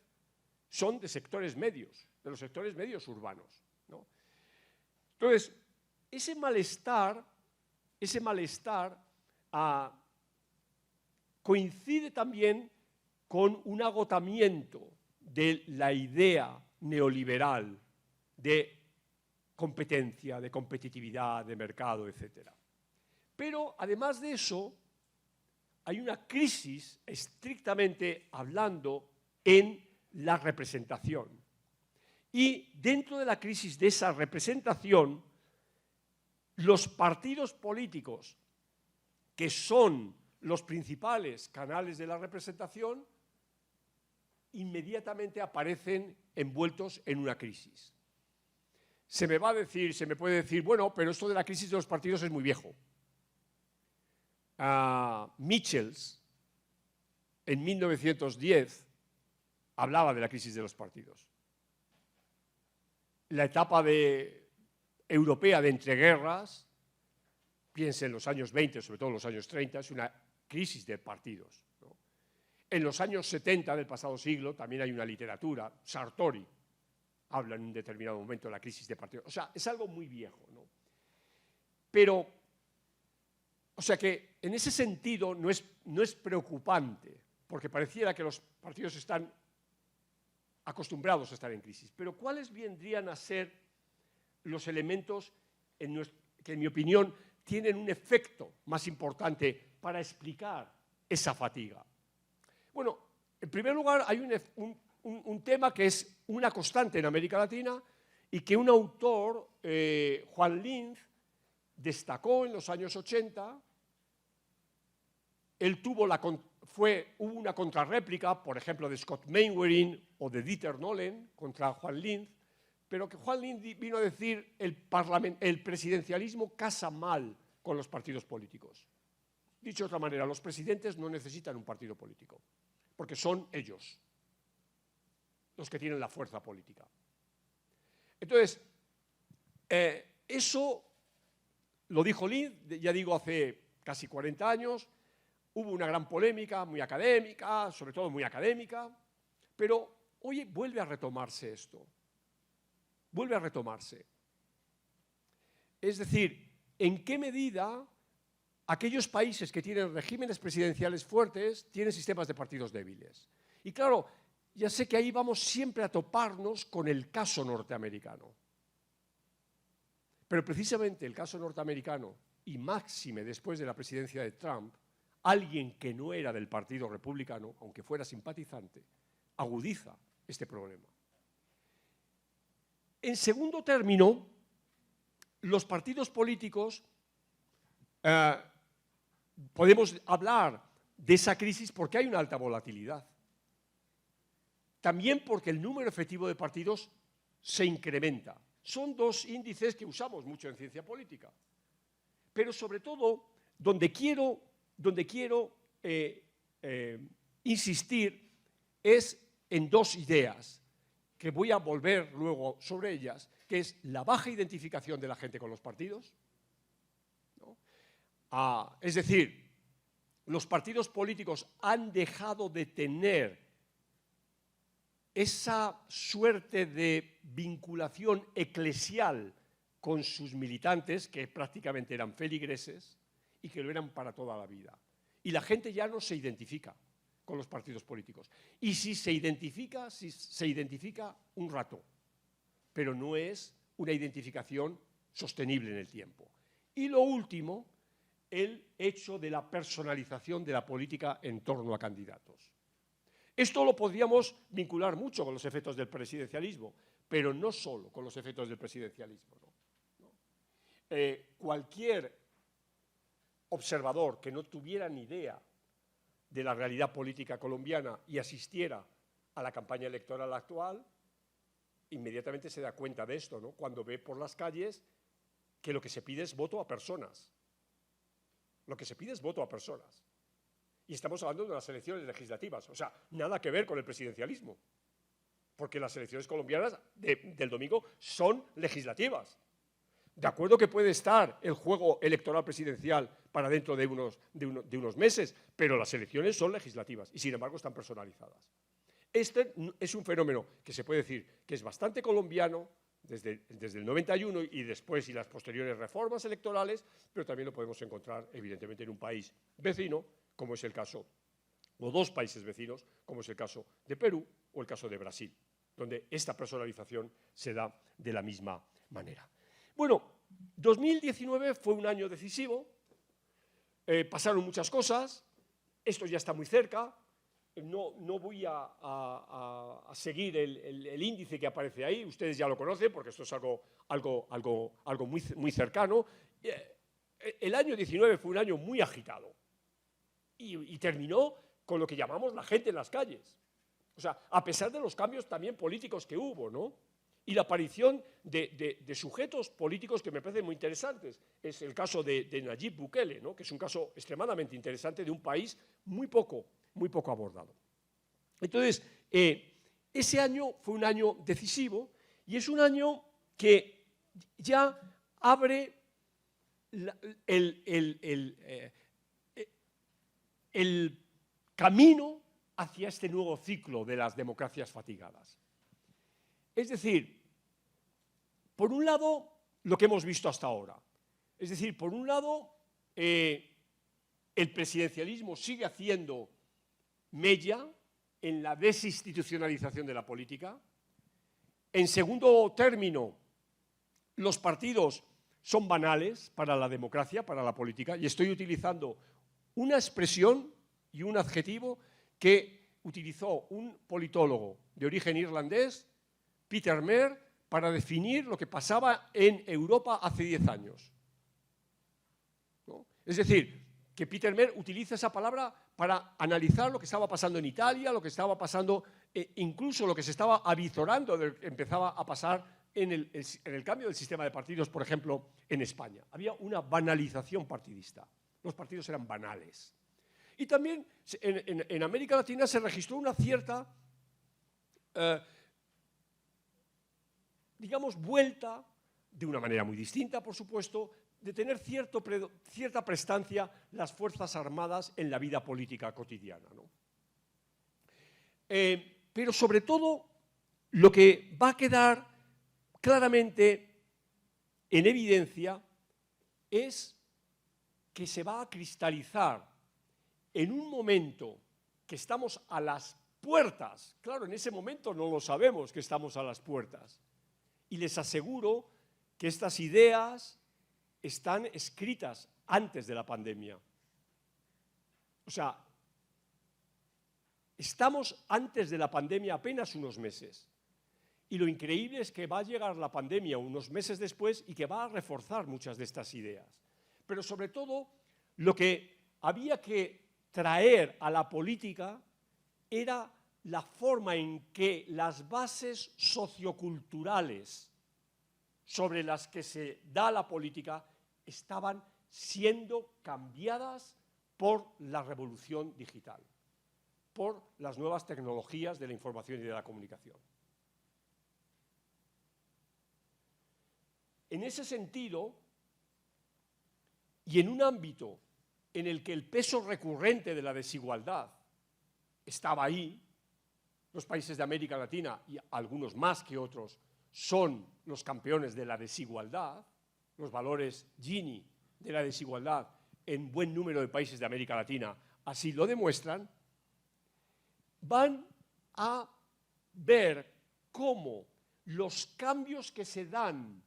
son de sectores medios, de los sectores medios urbanos, ¿no? Entonces, ese malestar coincide también con un agotamiento de la idea neoliberal de competencia, de competitividad, de mercado, etc. Pero, además de eso, hay una crisis, estrictamente hablando, en la representación. Y dentro de la crisis de esa representación, los partidos políticos, que son los principales canales de la representación, inmediatamente aparecen envueltos en una crisis. Se me puede decir, bueno, pero esto de la crisis de los partidos es muy viejo. Michels, en 1910, hablaba de la crisis de los partidos. La etapa europea de entreguerras, piensen en los años 20, sobre todo en los años 30, es una crisis de partidos, ¿no? En los años 70 del pasado siglo también hay una literatura, Sartori habla en un determinado momento de la crisis de partidos. O sea, es algo muy viejo, ¿no? Pero, o sea que en ese sentido no es preocupante, porque pareciera que los partidos están acostumbrados a estar en crisis. Pero ¿cuáles vendrían a ser los elementos que, en mi opinión, tienen un efecto más importante para explicar esa fatiga? Bueno, en primer lugar, hay un tema que es una constante en América Latina y que un autor, Juan Linz, destacó en los años 80. Él hubo una contrarréplica, por ejemplo, de Scott Mainwaring o de Dieter Nolen contra Juan Linz, pero que Juan Linz vino a decir el presidencialismo casa mal con los partidos políticos. Dicho de otra manera, los presidentes no necesitan un partido político, porque son ellos los que tienen la fuerza política. Entonces, eso lo dijo Linz, ya digo, hace casi 40 años. Hubo una gran polémica, muy académica, sobre todo muy académica, pero hoy vuelve a retomarse esto. Vuelve a retomarse. Es decir, ¿en qué medida aquellos países que tienen regímenes presidenciales fuertes tienen sistemas de partidos débiles? Y claro, ya sé que ahí vamos siempre a toparnos con el caso norteamericano. Pero precisamente el caso norteamericano, y máxime después de la presidencia de Trump, alguien que no era del Partido Republicano, aunque fuera simpatizante, agudiza este problema. En segundo término, los partidos políticos podemos hablar de esa crisis porque hay una alta volatilidad. También porque el número efectivo de partidos se incrementa. Son dos índices que usamos mucho en ciencia política. Pero sobre todo, donde quiero insistir es en dos ideas, que voy a volver luego sobre ellas, que es la baja identificación de la gente con los partidos, ¿no? Es decir, los partidos políticos han dejado de tener esa suerte de vinculación eclesial con sus militantes, que prácticamente eran feligreses y que lo eran para toda la vida. Y la gente ya no se identifica con los partidos políticos. Y si se identifica un rato, pero no es una identificación sostenible en el tiempo. Y lo último, el hecho de la personalización de la política en torno a candidatos. Esto lo podríamos vincular mucho con los efectos del presidencialismo, pero no solo con los efectos del presidencialismo. Cualquier observador que no tuviera ni idea de la realidad política colombiana y asistiera a la campaña electoral actual, inmediatamente se da cuenta de esto, ¿no? Cuando ve por las calles que lo que se pide es voto a personas. Lo que se pide es voto a personas. Y estamos hablando de las elecciones legislativas, o sea, nada que ver con el presidencialismo, porque las elecciones colombianas del domingo son legislativas. De acuerdo que puede estar el juego electoral presidencial para dentro de unos meses, pero las elecciones son legislativas y, sin embargo, están personalizadas. Este es un fenómeno que se puede decir que es bastante colombiano desde el 91 y después y las posteriores reformas electorales, pero también lo podemos encontrar, evidentemente, en un país vecino, como es el caso, o dos países vecinos, como es el caso de Perú o el caso de Brasil, donde esta personalización se da de la misma manera. Bueno, 2019 fue un año decisivo, pasaron muchas cosas, esto ya está muy cerca, no voy a seguir el índice que aparece ahí, ustedes ya lo conocen porque esto es algo muy cercano. El año 19 fue un año muy agitado y terminó con lo que llamamos la gente en las calles. O sea, a pesar de los cambios también políticos que hubo, ¿no? Y la aparición de sujetos políticos que me parecen muy interesantes. Es el caso de Nayib Bukele, ¿no? Que es un caso extremadamente interesante de un país muy poco abordado. Entonces, ese año fue un año decisivo y es un año que ya abre el camino hacia este nuevo ciclo de las democracias fatigadas. Es decir, por un lado, lo que hemos visto hasta ahora. Es decir, por un lado, el presidencialismo sigue haciendo mella en la desinstitucionalización de la política. En segundo término, los partidos son banales para la democracia, para la política, y estoy utilizando una expresión y un adjetivo que utilizó un politólogo de origen irlandés, Peter Mair, para definir lo que pasaba en Europa hace 10 años. ¿No? Es decir, que Peter Mair utiliza esa palabra para analizar lo que estaba pasando en Italia, lo que estaba pasando, incluso lo que se estaba avizorando, empezaba a pasar en el cambio del sistema de partidos, por ejemplo, en España. Había una banalización partidista. Los partidos eran banales. Y también en América Latina se registró una cierta, digamos, vuelta, de una manera muy distinta, por supuesto, de tener cierta prestancia las Fuerzas Armadas en la vida política cotidiana, ¿no? Pero sobre todo, lo que va a quedar claramente en evidencia es que se va a cristalizar en un momento que estamos a las puertas. Claro, en ese momento no lo sabemos que estamos a las puertas. Y les aseguro que estas ideas están escritas antes de la pandemia. O sea, estamos antes de la pandemia apenas unos meses. Y lo increíble es que va a llegar la pandemia unos meses después y que va a reforzar muchas de estas ideas. Pero sobre todo, lo que había que traer a la política era la forma en que las bases socioculturales sobre las que se da la política estaban siendo cambiadas por la revolución digital, por las nuevas tecnologías de la información y de la comunicación. En ese sentido, y en un ámbito en el que el peso recurrente de la desigualdad estaba ahí, los países de América Latina, y algunos más que otros, son los campeones de la desigualdad, los valores Gini de la desigualdad en buen número de países de América Latina así lo demuestran, van a ver cómo los cambios que se dan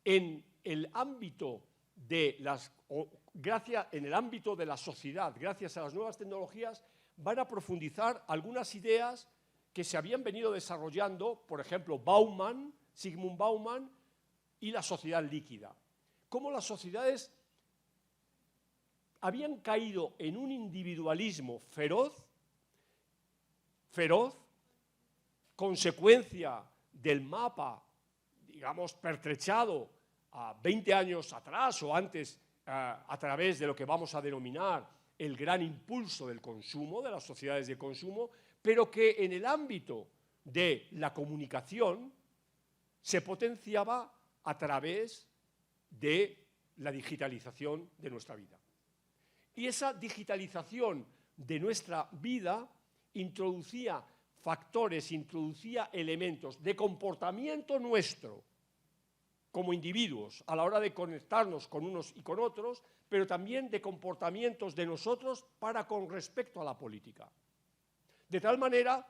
en el ámbito de en el ámbito de la sociedad, gracias a las nuevas tecnologías, van a profundizar algunas ideas que se habían venido desarrollando, por ejemplo, Sigmund Bauman, y la sociedad líquida. Cómo las sociedades habían caído en un individualismo feroz, consecuencia del mapa, digamos, pertrechado a 20 años atrás o antes a través de lo que vamos a denominar el gran impulso del consumo, de las sociedades de consumo, pero que en el ámbito de la comunicación se potenciaba a través de la digitalización de nuestra vida. Y esa digitalización de nuestra vida introducía factores, introducía elementos de comportamiento nuestro como individuos a la hora de conectarnos con unos y con otros, pero también de comportamientos de nosotros para con respecto a la política. De tal manera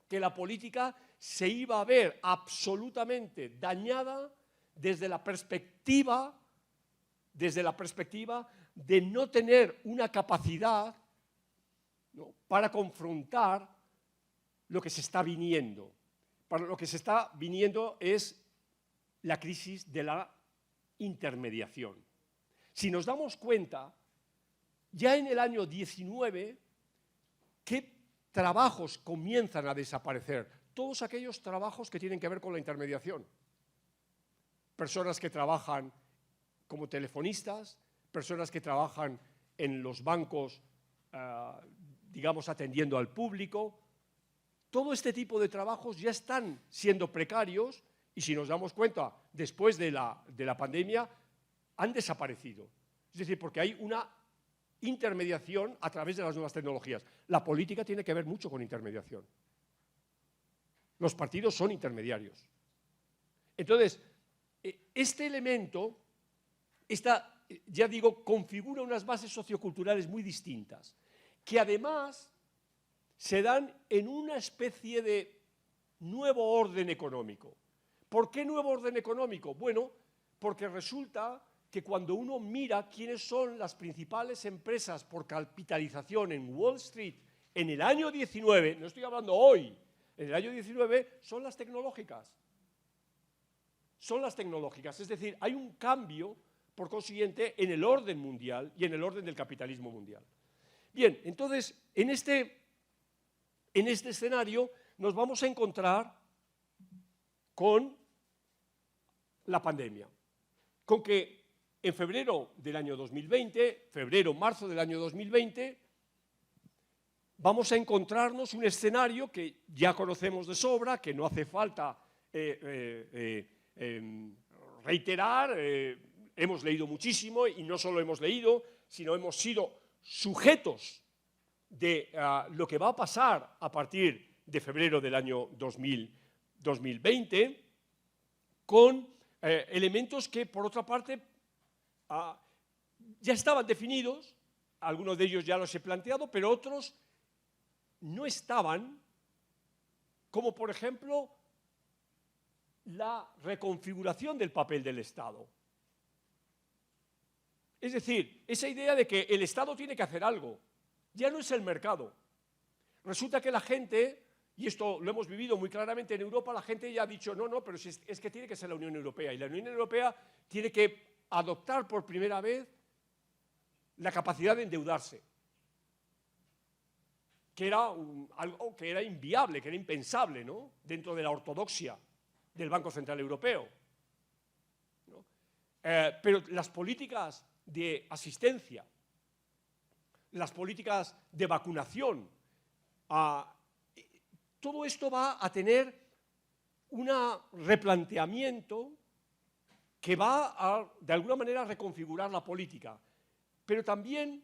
que la política se iba a ver absolutamente dañada desde la perspectiva de no tener una capacidad, ¿no?, para confrontar lo que se está viniendo. Para lo que se está viniendo es la crisis de la intermediación. Si nos damos cuenta, ya en el año 19, ¿qué trabajos comienzan a desaparecer? Todos aquellos trabajos que tienen que ver con la intermediación. Personas que trabajan como telefonistas, personas que trabajan en los bancos, digamos, atendiendo al público. Todo este tipo de trabajos ya están siendo precarios y, si nos damos cuenta, después de la pandemia, han desaparecido. Es decir, porque hay una intermediación a través de las nuevas tecnologías. La política tiene que ver mucho con intermediación. Los partidos son intermediarios. Entonces, este elemento, ya digo, configura unas bases socioculturales muy distintas, que además se dan en una especie de nuevo orden económico. ¿Por qué nuevo orden económico? Bueno, porque resulta que cuando uno mira quiénes son las principales empresas por capitalización en Wall Street en el año 19, no estoy hablando hoy, en el año 19 son las tecnológicas. Son las tecnológicas, es decir, hay un cambio, por consiguiente, en el orden mundial y en el orden del capitalismo mundial. Bien, entonces, en este escenario nos vamos a encontrar con la pandemia, con que en febrero del año 2020, marzo del año 2020, vamos a encontrarnos un escenario que ya conocemos de sobra, que no hace falta reiterar, hemos leído muchísimo y no solo hemos leído, sino hemos sido sujetos de lo que va a pasar a partir de febrero del año 2020, con elementos que, por otra parte, ya estaban definidos, algunos de ellos ya los he planteado, pero otros no estaban, como por ejemplo la reconfiguración del papel del Estado. Es decir, esa idea de que el Estado tiene que hacer algo, ya no es el mercado. Resulta que la gente, y esto lo hemos vivido muy claramente en Europa, la gente ya ha dicho, no, pero es que tiene que ser la Unión Europea, y la Unión Europea tiene que adoptar por primera vez la capacidad de endeudarse, que era algo que era inviable, que era impensable, ¿no?, dentro de la ortodoxia del Banco Central Europeo, ¿no? Pero las políticas de asistencia, las políticas de vacunación, todo esto va a tener un replanteamiento que va a, de alguna manera, reconfigurar la política. Pero también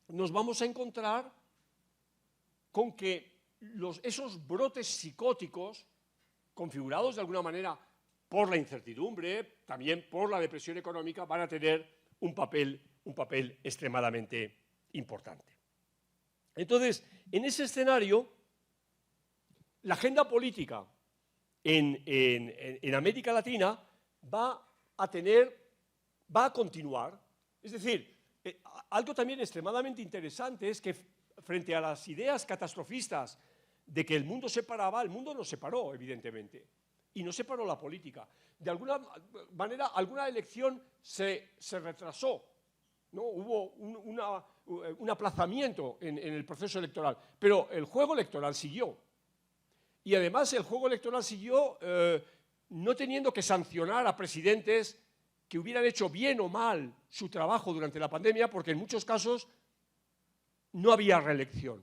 nos vamos a encontrar con que esos brotes psicóticos, configurados de alguna manera por la incertidumbre, también por la depresión económica, van a tener un papel extremadamente importante. Entonces, en ese escenario, la agenda política en América Latina va a continuar. Es decir, algo también extremadamente interesante es que frente a las ideas catastrofistas de que el mundo se paraba, el mundo no se paró, evidentemente, y no se paró la política. De alguna manera, alguna elección se retrasó, ¿no? Hubo un aplazamiento en el proceso electoral, pero el juego electoral siguió. Y además el juego electoral siguió no teniendo que sancionar a presidentes que hubieran hecho bien o mal su trabajo durante la pandemia, porque en muchos casos no había reelección.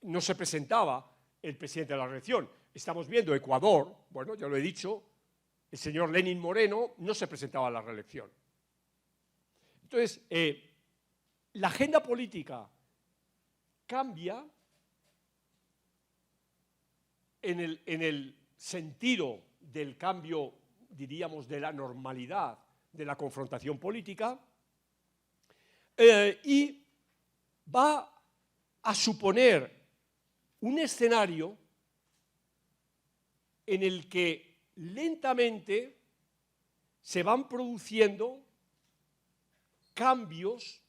No se presentaba el presidente de la reelección. Estamos viendo Ecuador, bueno, ya lo he dicho, el señor Lenín Moreno no se presentaba a la reelección. Entonces, la agenda política cambia en el sentido del cambio, diríamos, de la normalidad de la confrontación política, y va a suponer un escenario en el que lentamente se van produciendo cambios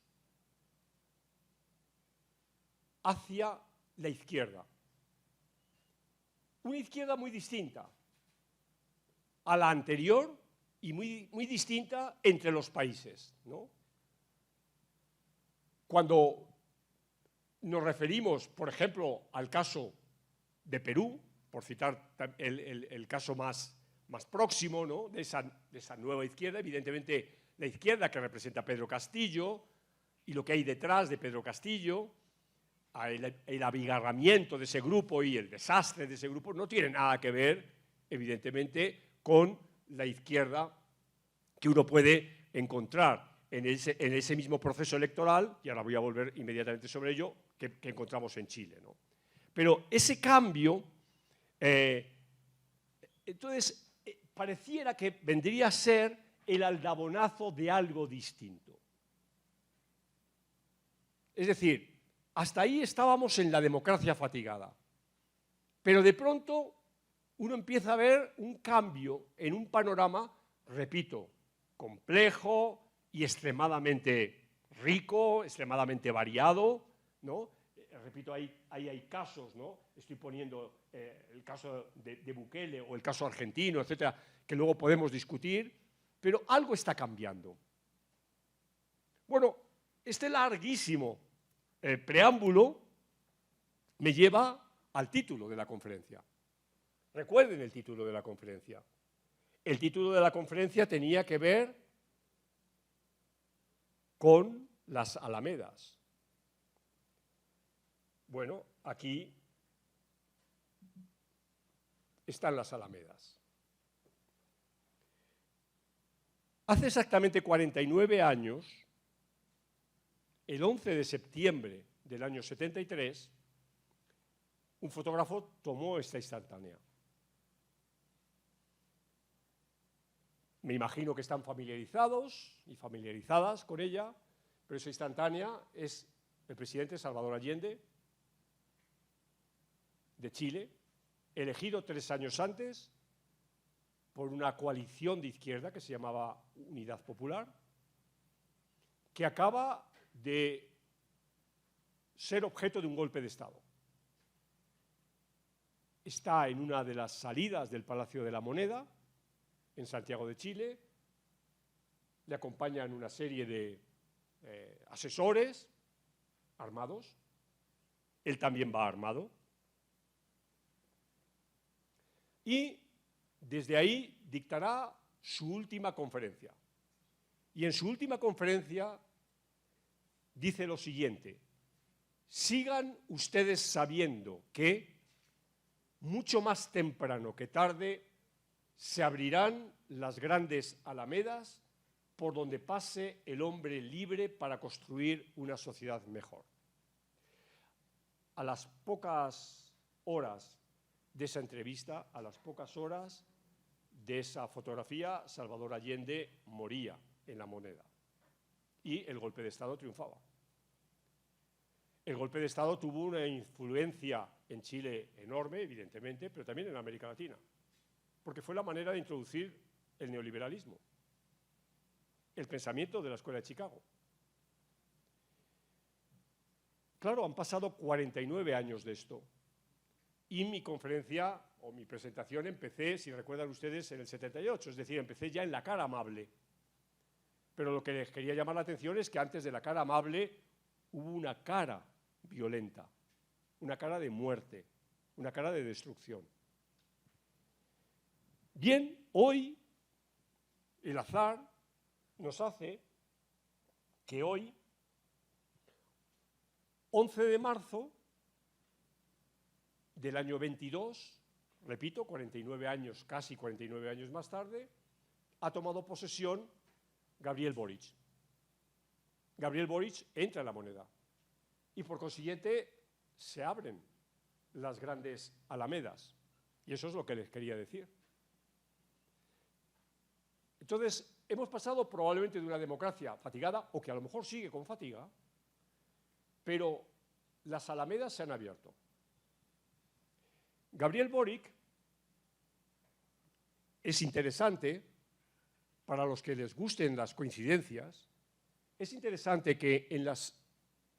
hacia la izquierda. Una izquierda muy distinta a la anterior y muy distinta entre los países, ¿no? Cuando nos referimos, por ejemplo, al caso de Perú, por citar el caso más próximo, ¿no?, de esa nueva izquierda, evidentemente la izquierda que representa a Pedro Castillo y lo que hay detrás de Pedro Castillo, el abigarramiento de ese grupo y el desastre de ese grupo no tiene nada que ver, evidentemente, con la izquierda que uno puede encontrar en ese mismo proceso electoral, y ahora voy a volver inmediatamente sobre ello, que encontramos en Chile, ¿no? Pero ese cambio, entonces, pareciera que vendría a ser el aldabonazo de algo distinto. Es decir, hasta ahí estábamos en la democracia fatigada, pero de pronto uno empieza a ver un cambio en un panorama, repito, complejo y extremadamente rico, extremadamente variado, ¿no? Repito, ahí hay casos, ¿no? Estoy poniendo el caso de Bukele o el caso argentino, etcétera, que luego podemos discutir, pero algo está cambiando. Bueno, este larguísimo preámbulo me lleva al título de la conferencia. Recuerden el título de la conferencia. El título de la conferencia tenía que ver con las alamedas. Bueno, aquí están las alamedas. Hace exactamente 49 años, el 11 de septiembre del año 73, un fotógrafo tomó esta instantánea. Me imagino que están familiarizados y familiarizadas con ella, pero esa instantánea es el presidente Salvador Allende, de Chile, elegido 3 años antes por una coalición de izquierda que se llamaba Unidad Popular, que acaba de ser objeto de un golpe de Estado. Está en una de las salidas del Palacio de la Moneda, en Santiago de Chile, le acompañan una serie de asesores armados, él también va armado, y desde ahí dictará su última conferencia. Y en su última conferencia dice lo siguiente: sigan ustedes sabiendo que mucho más temprano que tarde se abrirán las grandes alamedas por donde pase el hombre libre para construir una sociedad mejor. A las pocas horas de esa entrevista, a las pocas horas de esa fotografía, Salvador Allende moría en La Moneda y el golpe de Estado triunfaba. El golpe de Estado tuvo una influencia en Chile enorme, evidentemente, pero también en América Latina, porque fue la manera de introducir el neoliberalismo, el pensamiento de la Escuela de Chicago. Claro, han pasado 49 años de esto y mi conferencia o mi presentación empecé, si recuerdan ustedes, en el 78, es decir, empecé ya en la cara amable. Pero lo que les quería llamar la atención es que antes de la cara amable hubo una cara violenta, una cara de muerte, una cara de destrucción. Bien, hoy el azar nos hace que hoy, 11 de marzo del año 22, repito, 49 años, casi 49 años más tarde, ha tomado posesión Gabriel Boric. Gabriel Boric entra en La Moneda y por consiguiente se abren las grandes alamedas. Y eso es lo que les quería decir. Entonces, hemos pasado probablemente de una democracia fatigada, o que a lo mejor sigue con fatiga, pero las alamedas se han abierto. Gabriel Boric es interesante, para los que les gusten las coincidencias, es interesante que en las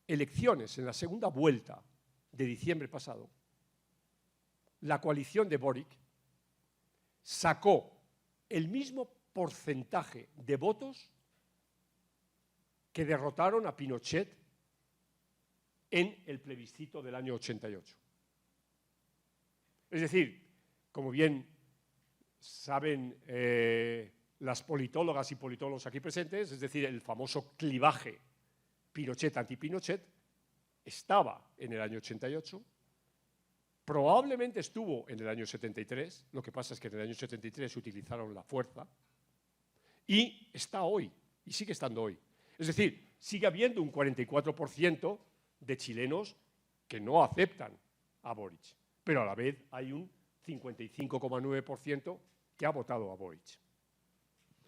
elecciones, en la segunda vuelta de diciembre pasado, la coalición de Boric sacó el mismo porcentaje de votos que derrotaron a Pinochet en el plebiscito del año 88. Es decir, como bien saben las politólogas y politólogos aquí presentes, es decir, el famoso clivaje Pinochet-anti-Pinochet estaba en el año 88, probablemente estuvo en el año 73, lo que pasa es que en el año 73 utilizaron la fuerza, y está hoy, y sigue estando hoy. Es decir, sigue habiendo un 44% de chilenos que no aceptan a Boric, pero a la vez hay un 55,9% que ha votado a Boric.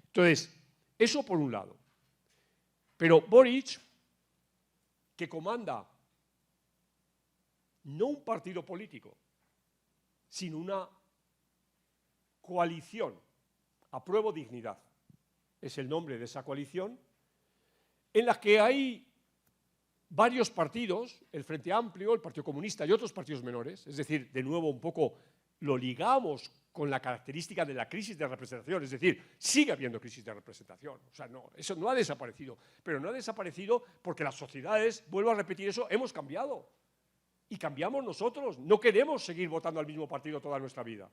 Entonces, eso por un lado. Pero Boric, que comanda no un partido político, sino una coalición, Apruebo Dignidad, es el nombre de esa coalición, en la que hay varios partidos, el Frente Amplio, el Partido Comunista y otros partidos menores, es decir, de nuevo un poco lo ligamos con la característica de la crisis de representación, es decir, sigue habiendo crisis de representación, o sea, no, eso no ha desaparecido, pero no ha desaparecido porque las sociedades, vuelvo a repetir eso, hemos cambiado y cambiamos nosotros, no queremos seguir votando al mismo partido toda nuestra vida.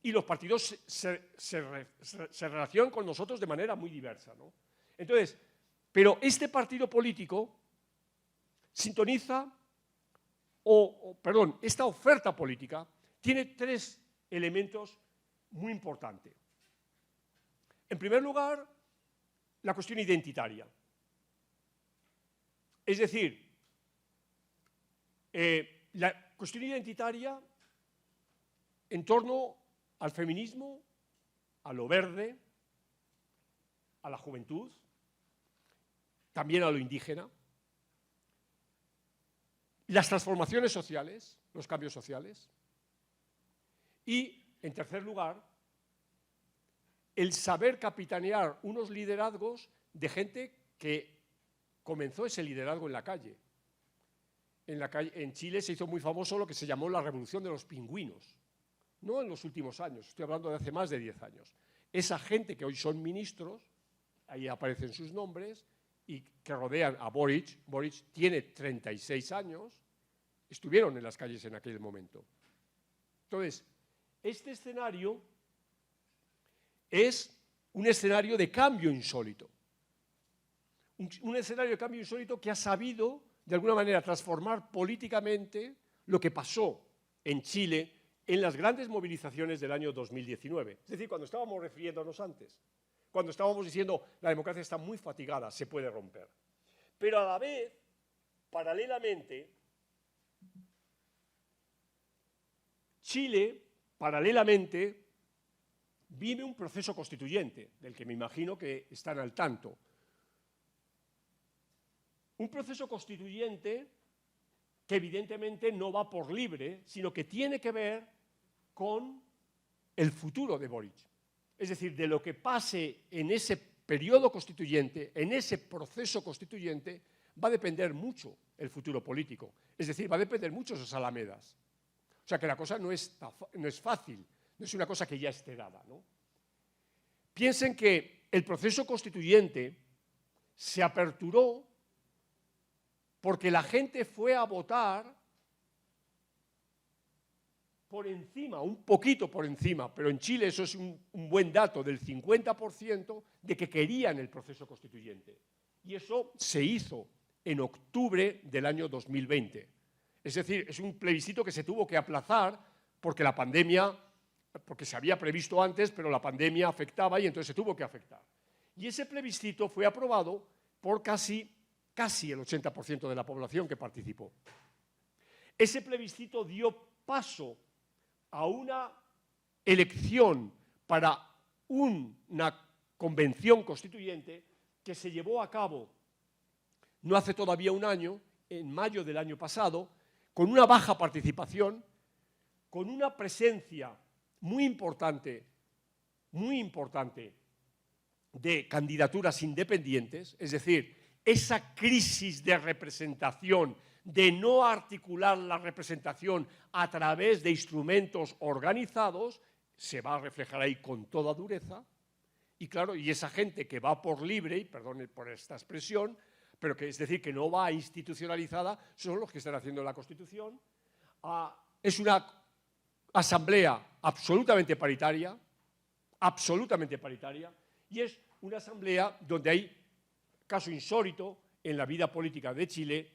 Y los partidos se relacionan con nosotros de manera muy diversa, ¿no? Entonces, pero este partido político sintoniza, esta oferta política tiene tres elementos muy importantes. En primer lugar, la cuestión identitaria. Es decir, la cuestión identitaria en torno al feminismo, a lo verde, a la juventud, también a lo indígena, las transformaciones sociales, los cambios sociales, y, en tercer lugar, el saber capitanear unos liderazgos de gente que comenzó ese liderazgo en la calle. En Chile se hizo muy famoso lo que se llamó la revolución de los pingüinos, no en los últimos años, estoy hablando de hace más de 10 años. Esa gente que hoy son ministros, ahí aparecen sus nombres, y que rodean a Boric. Boric tiene 36 años, estuvieron en las calles en aquel momento. Entonces, este escenario es un escenario de cambio insólito. Un escenario de cambio insólito que ha sabido, de alguna manera, transformar políticamente lo que pasó en Chile en las grandes movilizaciones del año 2019. Es decir, cuando estábamos refiriéndonos antes, cuando estábamos diciendo la democracia está muy fatigada, se puede romper. Pero a la vez, paralelamente, Chile, vive un proceso constituyente, del que me imagino que están al tanto. Un proceso constituyente que evidentemente no va por libre, sino que tiene que ver con el futuro de Boric. Es decir, de lo que pase en ese periodo constituyente, en ese proceso constituyente, va a depender mucho el futuro político. Es decir, va a depender mucho esas alamedas. O sea que la cosa no es fácil, no es una cosa que ya esté dada, ¿no? Piensen que el proceso constituyente se aperturó porque la gente fue a votar por encima, un poquito por encima, pero en Chile eso es un buen dato, del 50% de que querían el proceso constituyente. Y eso se hizo en octubre del año 2020. Es decir, es un plebiscito que se tuvo que aplazar porque la pandemia, porque se había previsto antes, pero la pandemia afectaba y entonces se tuvo que afectar. Y ese plebiscito fue aprobado por casi el 80% de la población que participó. Ese plebiscito dio paso a una elección para una convención constituyente que se llevó a cabo no hace todavía un año, en mayo del año pasado, con una baja participación, con una presencia muy importante de candidaturas independientes, es decir, esa crisis de representación, de no articular la representación a través de instrumentos organizados, se va a reflejar ahí con toda dureza. Y claro, y esa gente que va por libre, y perdone por esta expresión, pero que es decir, que no va institucionalizada, son los que están haciendo la Constitución. Es una asamblea absolutamente paritaria, y es una asamblea donde hay, caso insólito en la vida política de Chile,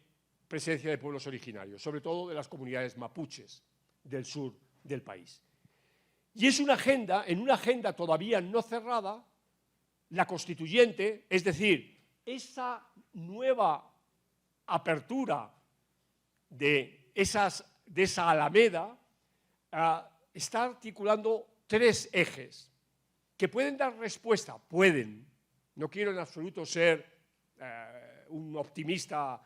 presencia de pueblos originarios, sobre todo de las comunidades mapuches del sur del país. Y es una agenda, en una agenda todavía no cerrada, la constituyente, es decir, esa nueva apertura de esa alameda está articulando tres ejes que pueden dar respuesta, no quiero en absoluto ser un optimista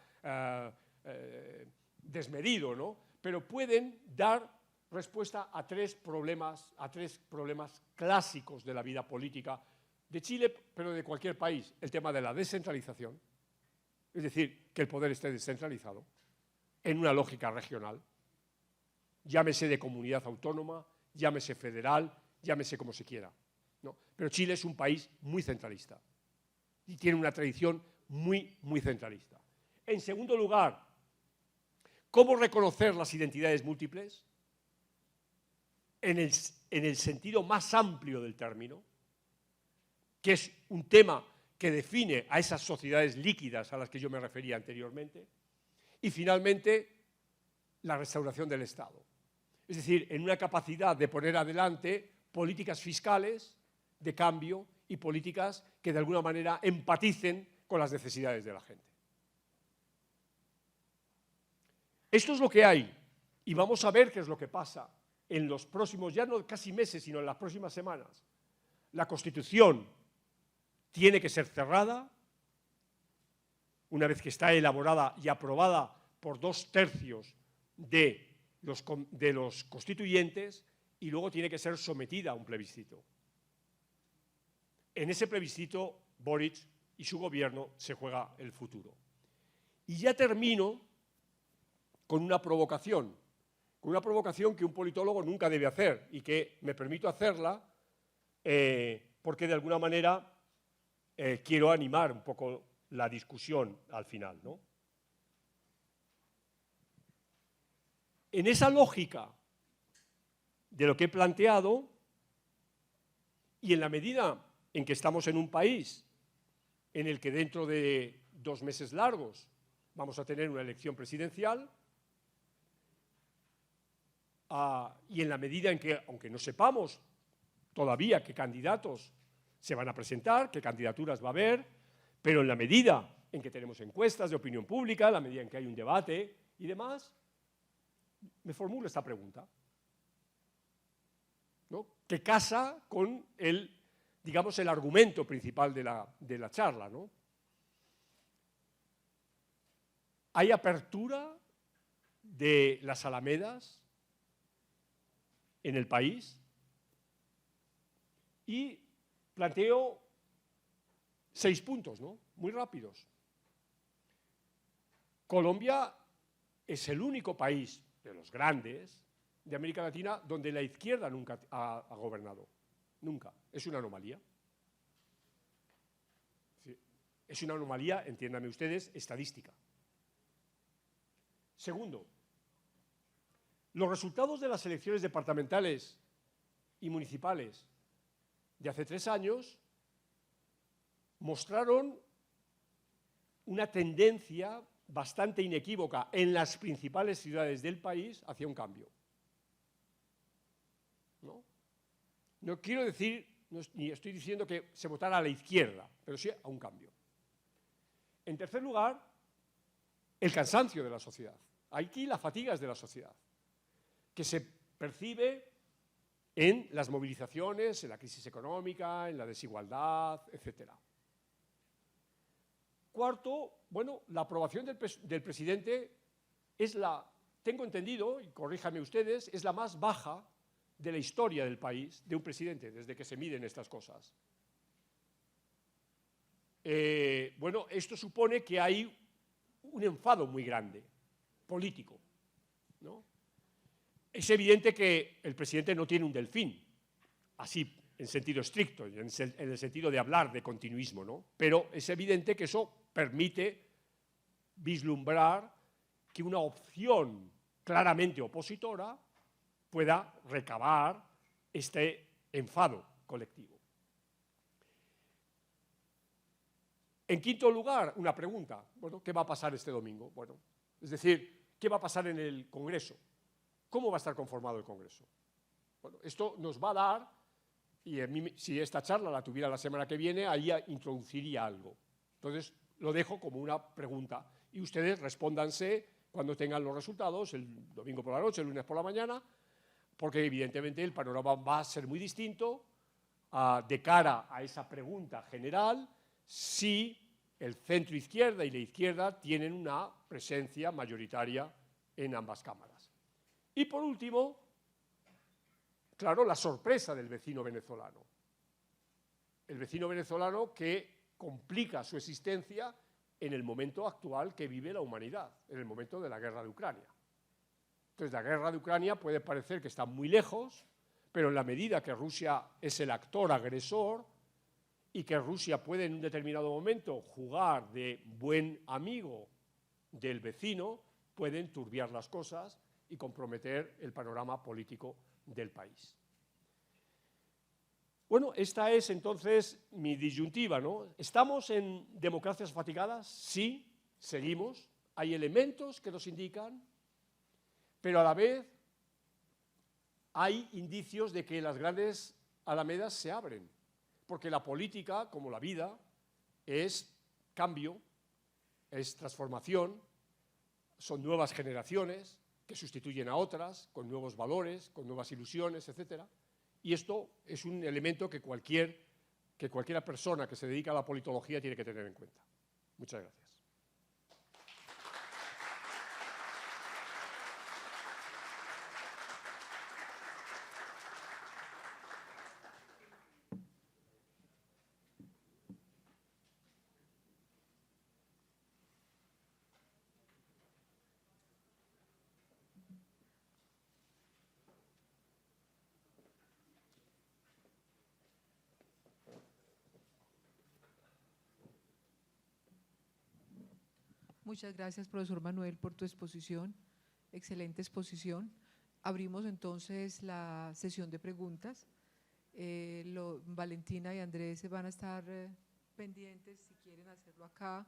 desmedido, ¿no? Pero pueden dar respuesta a tres problemas clásicos de la vida política de Chile, pero de cualquier país. El tema de la descentralización, es decir, que el poder esté descentralizado en una lógica regional, llámese de comunidad autónoma, llámese federal, llámese como se quiera, ¿no? Pero Chile es un país muy centralista y tiene una tradición muy centralista. En segundo lugar, ¿cómo reconocer las identidades múltiples? En el sentido más amplio del término, que es un tema que define a esas sociedades líquidas a las que yo me refería anteriormente. Y finalmente, la restauración del Estado. Es decir, en una capacidad de poner adelante políticas fiscales de cambio y políticas que de alguna manera empaticen con las necesidades de la gente. Esto es lo que hay y vamos a ver qué es lo que pasa en los próximos, ya no casi meses, sino en las próximas semanas. La Constitución tiene que ser cerrada, una vez que está elaborada y aprobada por 2/3 de los constituyentes, y luego tiene que ser sometida a un plebiscito. En ese plebiscito, Boric y su gobierno se juega el futuro. Y ya termino con una provocación que un politólogo nunca debe hacer y que me permito hacerla porque de alguna manera quiero animar un poco la discusión al final, ¿no? En esa lógica de lo que he planteado y en la medida en que estamos en un país en el que dentro de 2 meses largos vamos a tener una elección presidencial, y en la medida en que, aunque no sepamos todavía qué candidatos se van a presentar, qué candidaturas va a haber, pero en la medida en que tenemos encuestas de opinión pública, en la medida en que hay un debate y demás, me formulo esta pregunta. ¿no?, que casa con el, digamos, el argumento principal de la charla, ¿no? Hay apertura de las alamedas en el país y planteo 6 puntos, ¿no?, muy rápidos. Colombia es el único país de los grandes de América Latina donde la izquierda nunca ha gobernado. Nunca. Es una anomalía. Sí. Es una anomalía, entiéndanme ustedes, estadística. Segundo, los resultados de las elecciones departamentales y municipales de hace 3 años mostraron una tendencia bastante inequívoca en las principales ciudades del país hacia un cambio. No quiero decir, ni estoy diciendo que se votara a la izquierda, pero sí a un cambio. En tercer lugar, el cansancio de la sociedad. Aquí las fatigas de la sociedad, que se percibe en las movilizaciones, en la crisis económica, en la desigualdad, etcétera. Cuarto, bueno, la aprobación del presidente es tengo entendido, y corríjanme ustedes, es la más baja de la historia del país, de un presidente, desde que se miden estas cosas. Bueno, esto supone que hay un enfado muy grande, político, ¿no? Es evidente que el presidente no tiene un delfín, así en sentido estricto, en el sentido de hablar de continuismo, ¿no? Pero es evidente que eso permite vislumbrar que una opción claramente opositora pueda recabar este enfado colectivo. En quinto lugar, una pregunta. Bueno, ¿qué va a pasar este domingo? Bueno, es decir, ¿qué va a pasar en el Congreso? ¿Cómo va a estar conformado el Congreso? Bueno, esto nos va a dar, y si esta charla la tuviera la semana que viene, ahí introduciría algo. Entonces, lo dejo como una pregunta y ustedes respóndanse cuando tengan los resultados, el domingo por la noche, el lunes por la mañana, porque evidentemente el panorama va a ser muy distinto de cara a esa pregunta general si el centro izquierda y la izquierda tienen una presencia mayoritaria en ambas cámaras. Y por último, claro, la sorpresa del vecino venezolano. El vecino venezolano que complica su existencia en el momento actual que vive la humanidad, en el momento de la guerra de Ucrania. Entonces, la guerra de Ucrania puede parecer que está muy lejos, pero en la medida que Rusia es el actor agresor y que Rusia puede en un determinado momento jugar de buen amigo del vecino, puede enturbiar las cosas y comprometer el panorama político del país. Bueno, esta es entonces mi disyuntiva, ¿no? ¿Estamos en democracias fatigadas? Sí, seguimos. Hay elementos que nos indican, pero a la vez hay indicios de que las grandes alamedas se abren, porque la política, como la vida, es cambio, es transformación, son nuevas generaciones que sustituyen a otras, con nuevos valores, con nuevas ilusiones, etcétera. Y esto es un elemento que cualquiera persona que se dedica a la politología tiene que tener en cuenta. Muchas gracias. Muchas gracias, profesor Manuel, por tu exposición. Excelente exposición. Abrimos entonces la sesión de preguntas. Valentina y Andrés van a estar pendientes si quieren hacerlo acá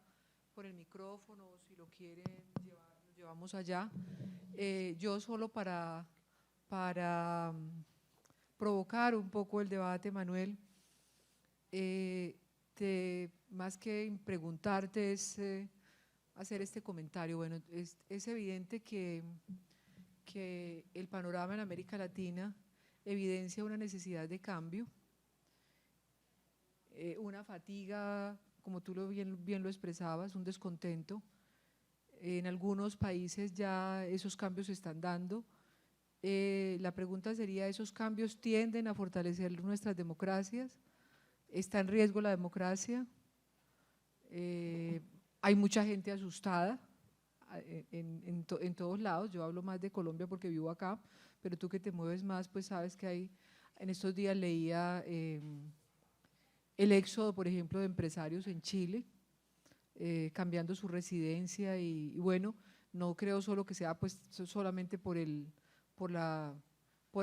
por el micrófono o si lo quieren llevar, lo llevamos allá. Yo solo para provocar un poco el debate, Manuel, más que preguntarte es hacer este comentario. Bueno, es evidente que el panorama en América Latina evidencia una necesidad de cambio, una fatiga, como tú bien lo expresabas, un descontento. En algunos países ya esos cambios se están dando. La pregunta sería, ¿esos cambios tienden a fortalecer nuestras democracias? ¿Está en riesgo la democracia? Hay mucha gente asustada en todos lados. Yo hablo más de Colombia porque vivo acá, pero tú que te mueves más, pues sabes que hay, en estos días leía el éxodo, por ejemplo, de empresarios en Chile, cambiando su residencia y bueno, no creo solo que sea pues solamente por el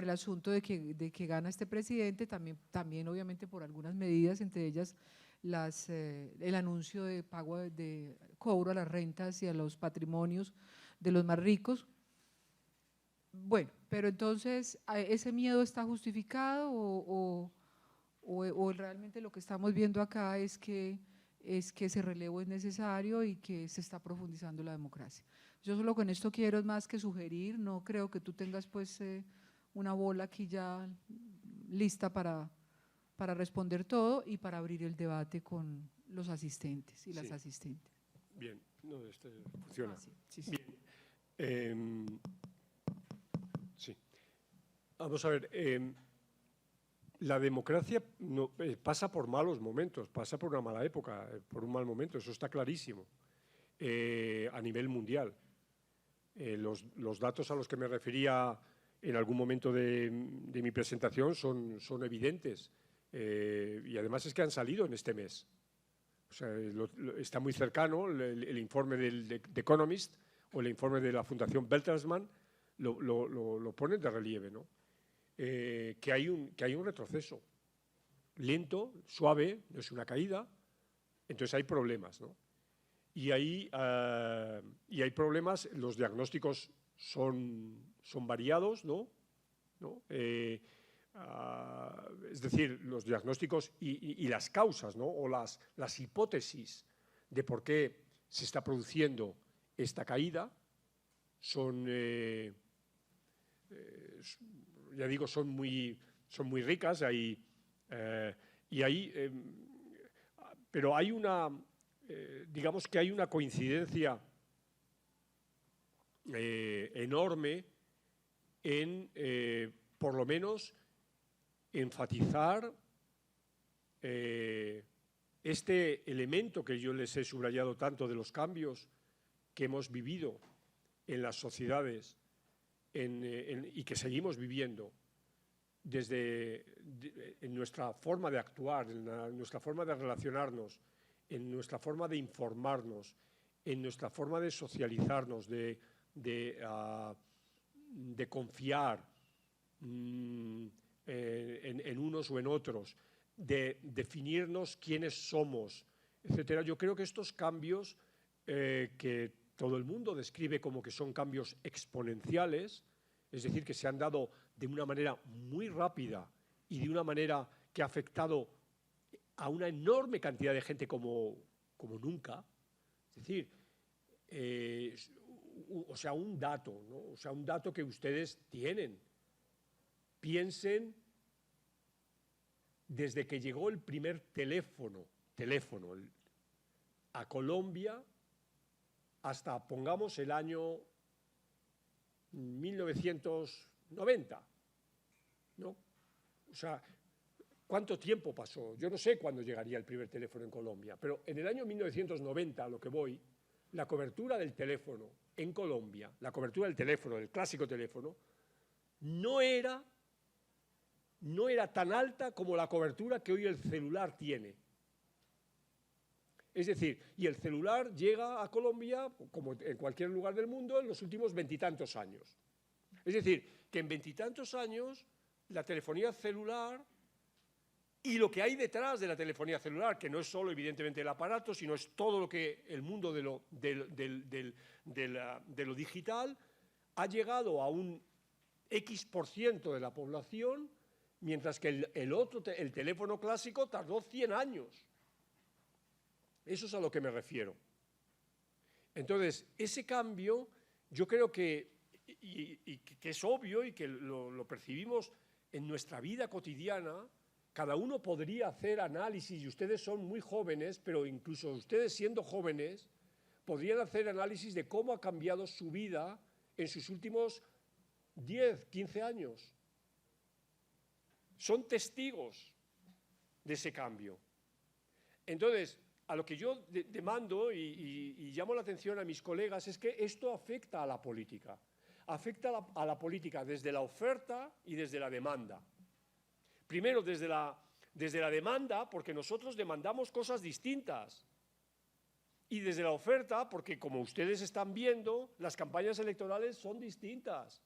asunto de que gana este presidente, también obviamente por algunas medidas, entre ellas el anuncio de pago de cobro a las rentas y a los patrimonios de los más ricos. Bueno, pero entonces, ¿ese miedo está justificado o realmente lo que estamos viendo acá es que ese relevo es necesario y que se está profundizando la democracia? Yo solo con esto quiero más que sugerir, no creo que tú tengas pues una bola aquí ya lista para responder todo y para abrir el debate con los asistentes y las asistentes. Bien, no, funciona. Sí. Bien. Sí. Vamos a ver, la democracia pasa por malos momentos, pasa por una mala época, por un mal momento, eso está clarísimo, a nivel mundial. Los datos a los que me refería en algún momento de mi presentación son evidentes, y además es que han salido en este mes. O sea, está muy cercano el informe del The Economist o el informe de la Fundación Bertelsmann lo ponen de relieve, ¿no? Que hay un retroceso lento, suave, no es una caída, entonces hay problemas, ¿no? Y hay problemas, los diagnósticos son variados, ¿no? Es decir, los diagnósticos y las causas, ¿no? O las hipótesis de por qué se está produciendo esta caída son, ya digo, son muy ricas, pero hay digamos que hay una coincidencia enorme en, por lo menos, enfatizar este elemento que yo les he subrayado tanto de los cambios que hemos vivido en las sociedades y que seguimos viviendo en nuestra forma de actuar, en nuestra forma de relacionarnos, en nuestra forma de informarnos, en nuestra forma de socializarnos, de confiar en unos o en otros, de definirnos quiénes somos, etcétera. Yo creo que estos cambios que todo el mundo describe como que son cambios exponenciales, es decir, que se han dado de una manera muy rápida y de una manera que ha afectado a una enorme cantidad de gente como nunca. Es decir, o sea, un dato, ¿no? O sea, un dato que ustedes tienen. Piensen desde que llegó el primer teléfono a Colombia hasta, pongamos, el año 1990, ¿no? O sea, ¿cuánto tiempo pasó? Yo no sé cuándo llegaría el primer teléfono en Colombia, pero en el año 1990, a lo que voy, la cobertura del teléfono en Colombia, la cobertura del teléfono, del clásico teléfono, no era tan alta como la cobertura que hoy el celular tiene. Es decir, y el celular llega a Colombia, como en cualquier lugar del mundo, en los últimos 20 y tantos años. Es decir, que en 20 y tantos años la telefonía celular y lo que hay detrás de la telefonía celular, que no es solo evidentemente el aparato, sino es todo lo que el mundo de lo digital, ha llegado a un X% de la población, mientras que el teléfono clásico tardó 100 años. Eso es a lo que me refiero. Entonces, ese cambio, yo creo que es obvio y que lo percibimos en nuestra vida cotidiana, cada uno podría hacer análisis, y ustedes son muy jóvenes, pero incluso ustedes siendo jóvenes, podrían hacer análisis de cómo ha cambiado su vida en sus últimos 10, 15 años. Son testigos de ese cambio. Entonces, a lo que yo demando y llamo la atención a mis colegas es que esto afecta a la política. Afecta a la política desde la oferta y desde la demanda. Primero, desde la demanda, porque nosotros demandamos cosas distintas. Y desde la oferta, porque como ustedes están viendo, las campañas electorales son distintas.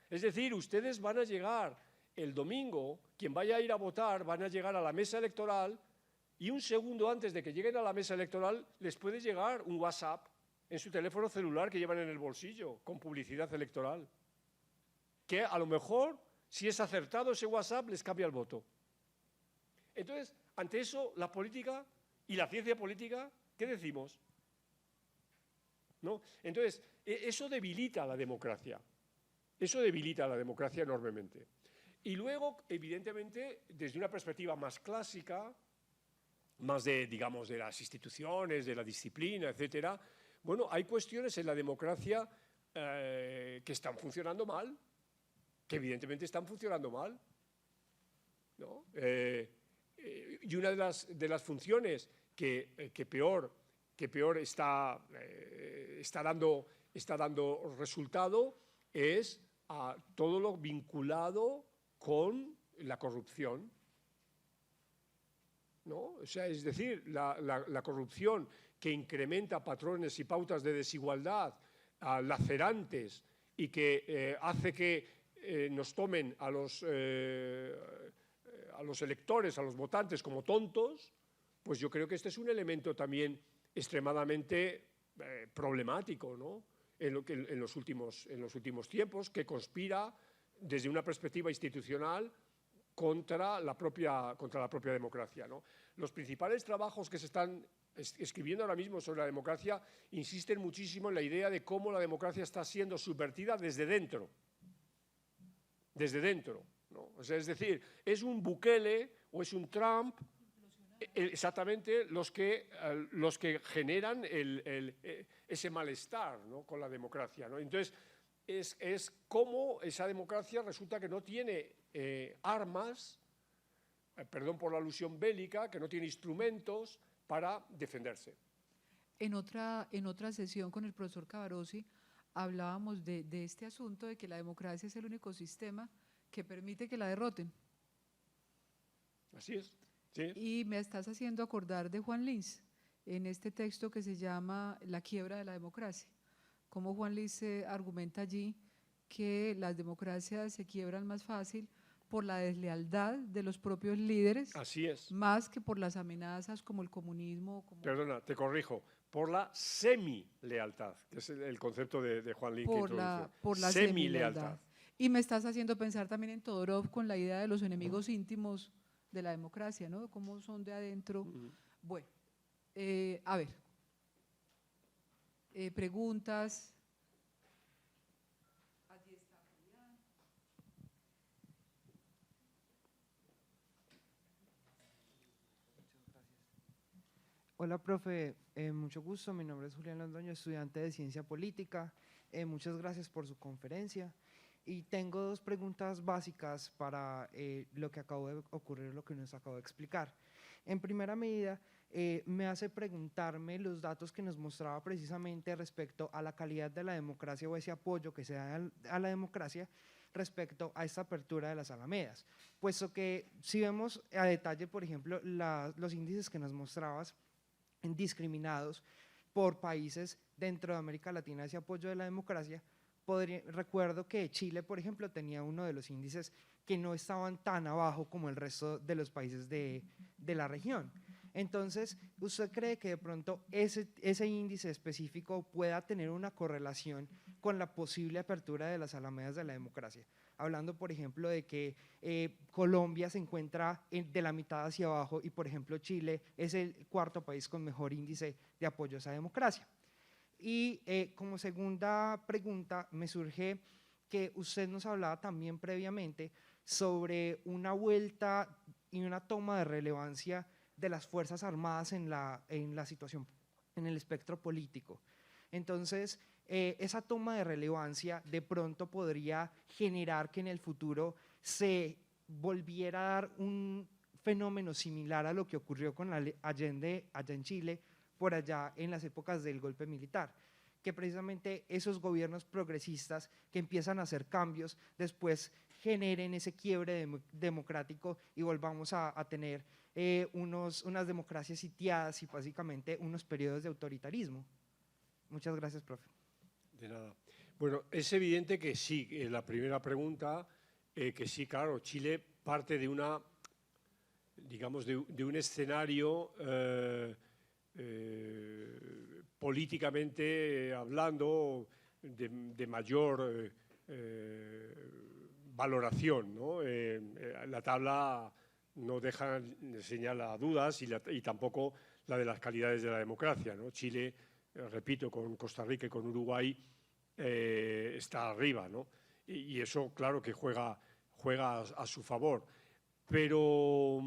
Es decir, ustedes van a llegar el domingo, quien vaya a ir a votar, van a llegar a la mesa electoral y un segundo antes de que lleguen a la mesa electoral les puede llegar un WhatsApp en su teléfono celular que llevan en el bolsillo con publicidad electoral. Que a lo mejor, si es acertado ese WhatsApp, les cambia el voto. Entonces, ante eso, la política y la ciencia política, ¿qué decimos? ¿No? Entonces, eso debilita la democracia. Eso debilita la democracia enormemente. Y luego, evidentemente, desde una perspectiva más clásica, más de, digamos, de las instituciones, de la disciplina, etcétera, bueno, hay cuestiones en la democracia que están funcionando mal, que evidentemente están funcionando mal, ¿no? Y una de las funciones que peor está dando resultado es a todo lo vinculado con la corrupción, ¿no? O sea, es decir, la corrupción que incrementa patrones y pautas de desigualdad lacerantes y que hace que nos tomen a los electores, a los votantes como tontos, pues yo creo que este es un elemento también extremadamente problemático, ¿no? en los últimos tiempos, que conspira desde una perspectiva institucional contra la propia democracia, ¿no? Los principales trabajos que se están escribiendo ahora mismo sobre la democracia insisten muchísimo en la idea de cómo la democracia está siendo subvertida desde dentro. Desde dentro, ¿no? O sea, es decir, es un Bukele o es un Trump exactamente los que generan ese malestar, ¿no? Con la democracia, ¿no? Entonces, es cómo esa democracia resulta que no tiene armas, perdón por la alusión bélica, que no tiene instrumentos para defenderse. En otra sesión con el profesor Cavarossi hablábamos de este asunto de que la democracia es el único sistema que permite que la derroten. Así es. Sí. Y me estás haciendo acordar de Juan Lins, en este texto que se llama La quiebra de la democracia. Cómo Juan Lins argumenta allí que las democracias se quiebran más fácil por la deslealtad de los propios líderes. Así es. Más que por las amenazas como el comunismo. Perdona, te corrijo, por la semi-lealtad, que es el concepto de Juan Lins que introduce. Por la semi-lealtad. Y me estás haciendo pensar también en Todorov con la idea de los enemigos íntimos de la democracia, ¿no? Cómo son de adentro. Bueno, a ver, preguntas. Allí está Julián. Muchas gracias. Hola, profe. Mucho gusto. Mi nombre es Julián Londoño, estudiante de Ciencia Política. Muchas gracias por su conferencia. Y tengo dos preguntas básicas para lo que acabo de ocurrir, lo que nos acabo de explicar. En primera medida, me hace preguntarme los datos que nos mostraba precisamente respecto a la calidad de la democracia o ese apoyo que se da a la democracia respecto a esta apertura de las alamedas. Puesto que si vemos a detalle, por ejemplo, los índices que nos mostrabas discriminados por países dentro de América Latina, ese apoyo de la democracia, recuerdo que Chile, por ejemplo, tenía uno de los índices que no estaban tan abajo como el resto de los países de la región. Entonces, ¿usted cree que de pronto ese índice específico pueda tener una correlación con la posible apertura de las alamedas de la democracia? Hablando, por ejemplo, de que Colombia se encuentra de la mitad hacia abajo y, por ejemplo, Chile es el cuarto país con mejor índice de apoyo a esa democracia. Y como segunda pregunta me surge que usted nos hablaba también previamente sobre una vuelta y una toma de relevancia de las Fuerzas Armadas en la situación, en el espectro político. Entonces, esa toma de relevancia de pronto podría generar que en el futuro se volviera a dar un fenómeno similar a lo que ocurrió con Allende allá en Chile, por allá en las épocas del golpe militar, que precisamente esos gobiernos progresistas que empiezan a hacer cambios después generen ese quiebre democrático y volvamos a tener unas democracias sitiadas y básicamente unos periodos de autoritarismo. Muchas gracias, profe. De nada. Bueno, es evidente que sí, la primera pregunta, que sí, claro, Chile parte de una, digamos, de un escenario políticamente hablando de mayor valoración, ¿no? La tabla no deja señala dudas y tampoco la de las calidades de la democracia, ¿no? Chile, repito, con Costa Rica y con Uruguay está arriba, ¿no? Y eso, claro, que juega a su favor. Pero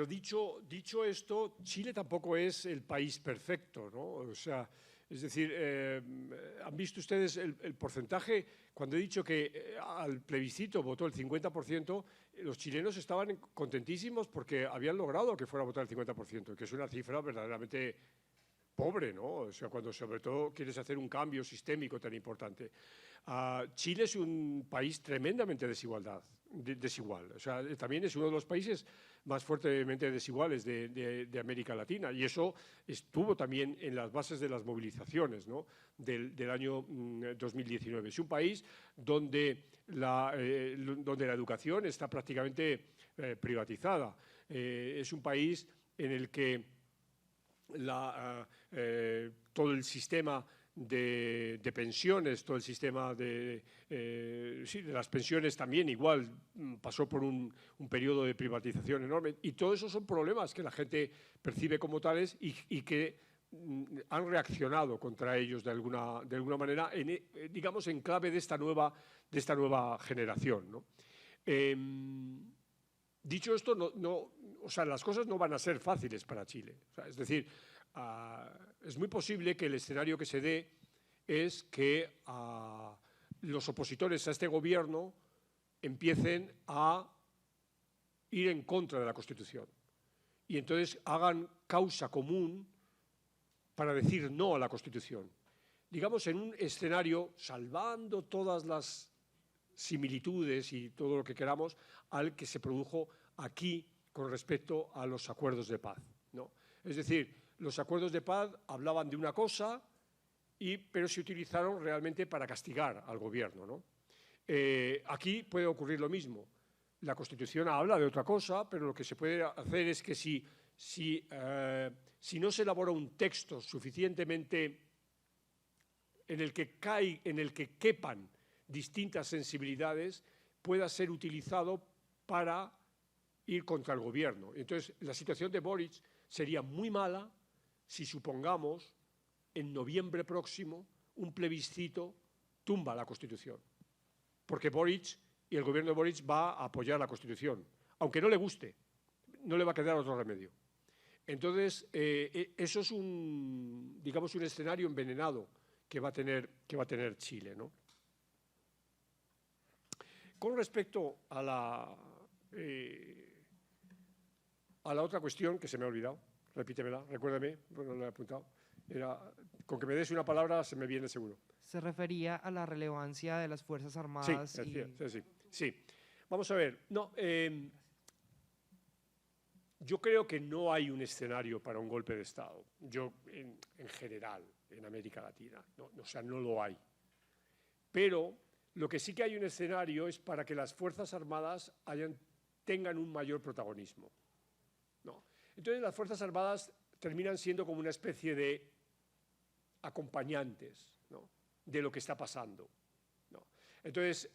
dicho esto, Chile tampoco es el país perfecto, ¿no? O sea, es decir, ¿han visto ustedes el porcentaje? Cuando he dicho que al plebiscito votó el 50%, los chilenos estaban contentísimos porque habían logrado que fuera a votar el 50%, que es una cifra verdaderamente pobre, ¿no? O sea, cuando sobre todo quieres hacer un cambio sistémico tan importante. Chile es un país tremendamente desigual. O sea, también es uno de los países más fuertemente desiguales de América Latina, y eso estuvo también en las bases de las movilizaciones, ¿no? del año 2019. Es un país donde la educación está prácticamente privatizada. Es un país en el que todo el sistema de pensiones, todo el sistema de las pensiones también igual pasó por un periodo de privatización enorme, y todo eso son problemas que la gente percibe como tales y que han reaccionado contra ellos de alguna manera, digamos, en clave de esta nueva generación, ¿no? Dicho esto, o sea, las cosas no van a ser fáciles para Chile. O sea, es decir, es muy posible que el escenario que se dé es que los opositores a este gobierno empiecen a ir en contra de la Constitución y entonces hagan causa común para decir no a la Constitución. Digamos, en un escenario, salvando todas las similitudes y todo lo que queramos, al que se produjo aquí con respecto a los acuerdos de paz, ¿no? Es decir, los acuerdos de paz hablaban de una cosa, pero se utilizaron realmente para castigar al gobierno, ¿no? Aquí puede ocurrir lo mismo. La Constitución habla de otra cosa, pero lo que se puede hacer es que si no se elabora un texto suficientemente en el que quepan distintas sensibilidades, pueda ser utilizado para ir contra el gobierno. Entonces, la situación de Boric sería muy mala si, supongamos, en noviembre próximo, un plebiscito tumba la Constitución. Porque Boric y el gobierno de Boric va a apoyar la Constitución, aunque no le guste, no le va a quedar otro remedio. Entonces, eso es digamos, un escenario envenenado que va a tener Chile, ¿no? Con respecto a la otra cuestión que se me ha olvidado, repítemela, recuérdame, bueno, lo he apuntado. Con que me des una palabra se me viene seguro. Se refería a la relevancia de las Fuerzas Armadas. Sí. Vamos a ver. No, yo creo que no hay un escenario para un golpe de Estado. En general, en América Latina. No, o sea, no lo hay. Pero lo que sí que hay un escenario es para que las Fuerzas Armadas tengan un mayor protagonismo, ¿no? Entonces, las Fuerzas Armadas terminan siendo como una especie de acompañantes, ¿no?, de lo que está pasando, ¿no? Entonces,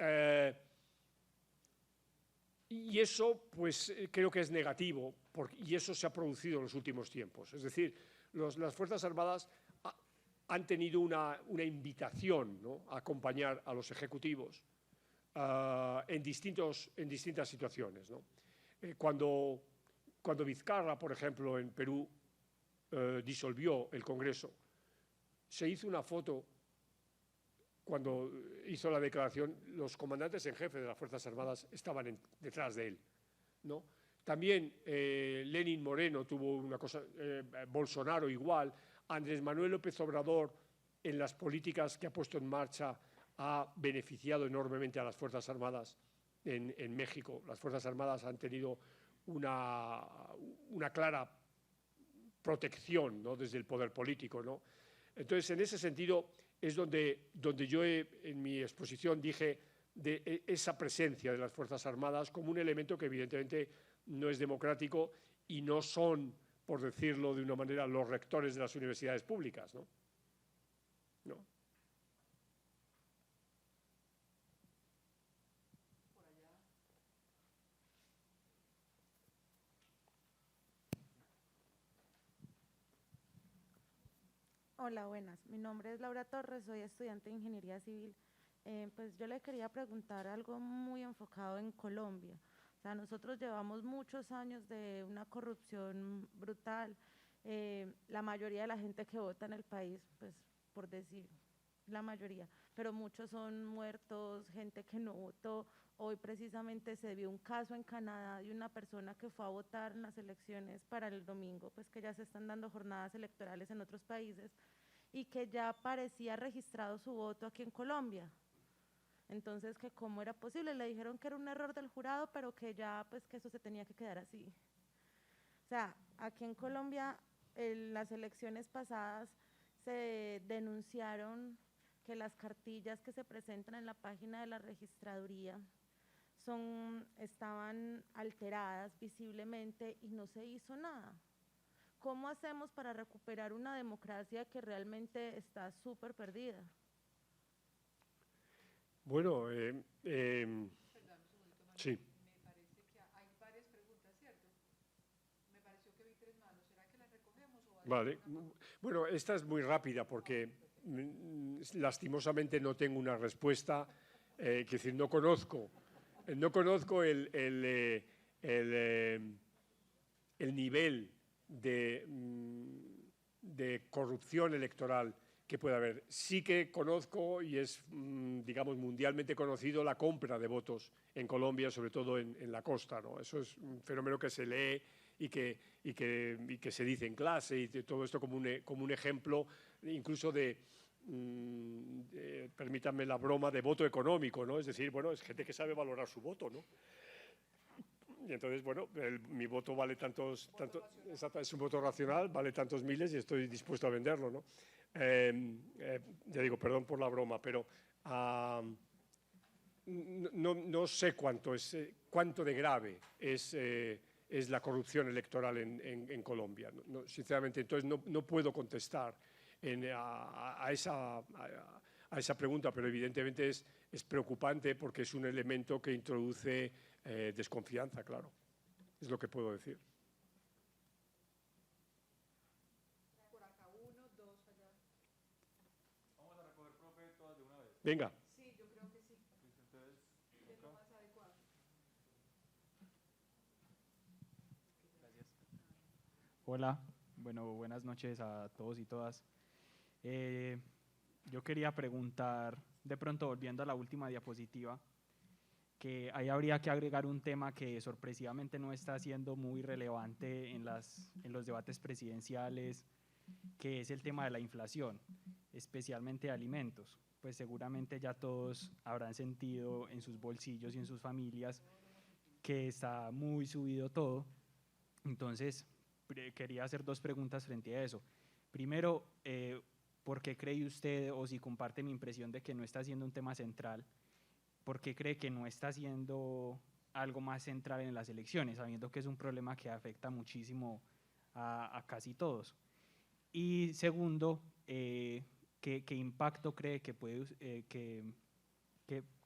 y eso, pues, creo que es negativo, y eso se ha producido en los últimos tiempos. Es decir, las Fuerzas Armadas han tenido una invitación, ¿no?, a acompañar a los ejecutivos, en distintas situaciones, ¿no? Cuando Vizcarra, por ejemplo, en Perú, disolvió el Congreso, se hizo una foto. Cuando hizo la declaración, los comandantes en jefe de las Fuerzas Armadas estaban detrás de él, ¿no? También Lenin Moreno tuvo una cosa, Bolsonaro igual, Andrés Manuel López Obrador, en las políticas que ha puesto en marcha, ha beneficiado enormemente a las Fuerzas Armadas en México. Las Fuerzas Armadas han tenido una clara protección, ¿no?, desde el poder político, ¿no? Entonces, en ese sentido es donde yo en mi exposición dije de esa presencia de las Fuerzas Armadas como un elemento que evidentemente no es democrático y no son, por decirlo de una manera, los rectores de las universidades públicas, ¿no? No. Hola, buenas. Mi nombre es Laura Torres, soy estudiante de Ingeniería Civil. Pues yo le quería preguntar algo muy enfocado en Colombia. O sea, nosotros llevamos muchos años de una corrupción brutal. La mayoría de la gente que vota en el país, pues por decir la mayoría, pero muchos son muertos, gente que no votó. Hoy precisamente se vio un caso en Canadá de una persona que fue a votar en las elecciones para el domingo, pues que ya se están dando jornadas electorales en otros países, y que ya parecía registrado su voto aquí en Colombia. Entonces, que cómo era posible, le dijeron que era un error del jurado, pero que ya, pues que eso se tenía que quedar así. O sea, aquí en Colombia, en las elecciones pasadas se denunciaron que las cartillas que se presentan en la página de la registraduría estaban alteradas visiblemente y no se hizo nada. ¿Cómo hacemos para recuperar una democracia que realmente está súper perdida? Bueno, Perdón, un segundito, María. sí. Me parece que hay varias preguntas, ¿cierto? Me pareció que vi 3 manos. ¿Será que las recogemos o Vale. Bueno, esta es muy rápida porque lastimosamente no tengo una respuesta. Es decir, no conozco el nivel de corrupción electoral que puede haber. Sí que conozco, y es, digamos, mundialmente conocido, la compra de votos en Colombia, sobre todo en la costa, ¿no? Eso es un fenómeno que se lee y que se dice en clase, y de todo esto como un ejemplo incluso permítanme la broma, de voto económico, ¿no? Es decir, bueno, es gente que sabe valorar su voto, ¿no? Y entonces, bueno, mi voto vale exacto, es un voto racional, vale tantos miles y estoy dispuesto a venderlo, ¿no? Ya digo, perdón por la broma, pero no sé cuánto de grave es la corrupción electoral en Colombia. Sinceramente, entonces no puedo contestar a esa pregunta, pero evidentemente es preocupante porque es un elemento que introduce desconfianza, claro. Es lo que puedo decir. por acá 1, 2, allá? Vamos a recoger, profe, todas de una vez. Venga. Sí, yo creo que sí. Entonces, Es lo más adecuado. gracias. Hola, bueno, buenas noches a todos y todas. Yo quería preguntar, de pronto volviendo a la última diapositiva, que ahí habría que agregar un tema que sorpresivamente no está siendo muy relevante en los debates presidenciales, que es el tema de la inflación, especialmente de alimentos. Pues seguramente ya todos habrán sentido en sus bolsillos y en sus familias que está muy subido todo. Entonces, quería hacer 2 preguntas frente a eso. Primero, ¿por qué cree usted, o si comparte mi impresión de que no está siendo un tema central, por qué cree que no está siendo algo más central en las elecciones, sabiendo que es un problema que afecta muchísimo a casi todos? Y segundo, ¿qué impacto cree que puede, qué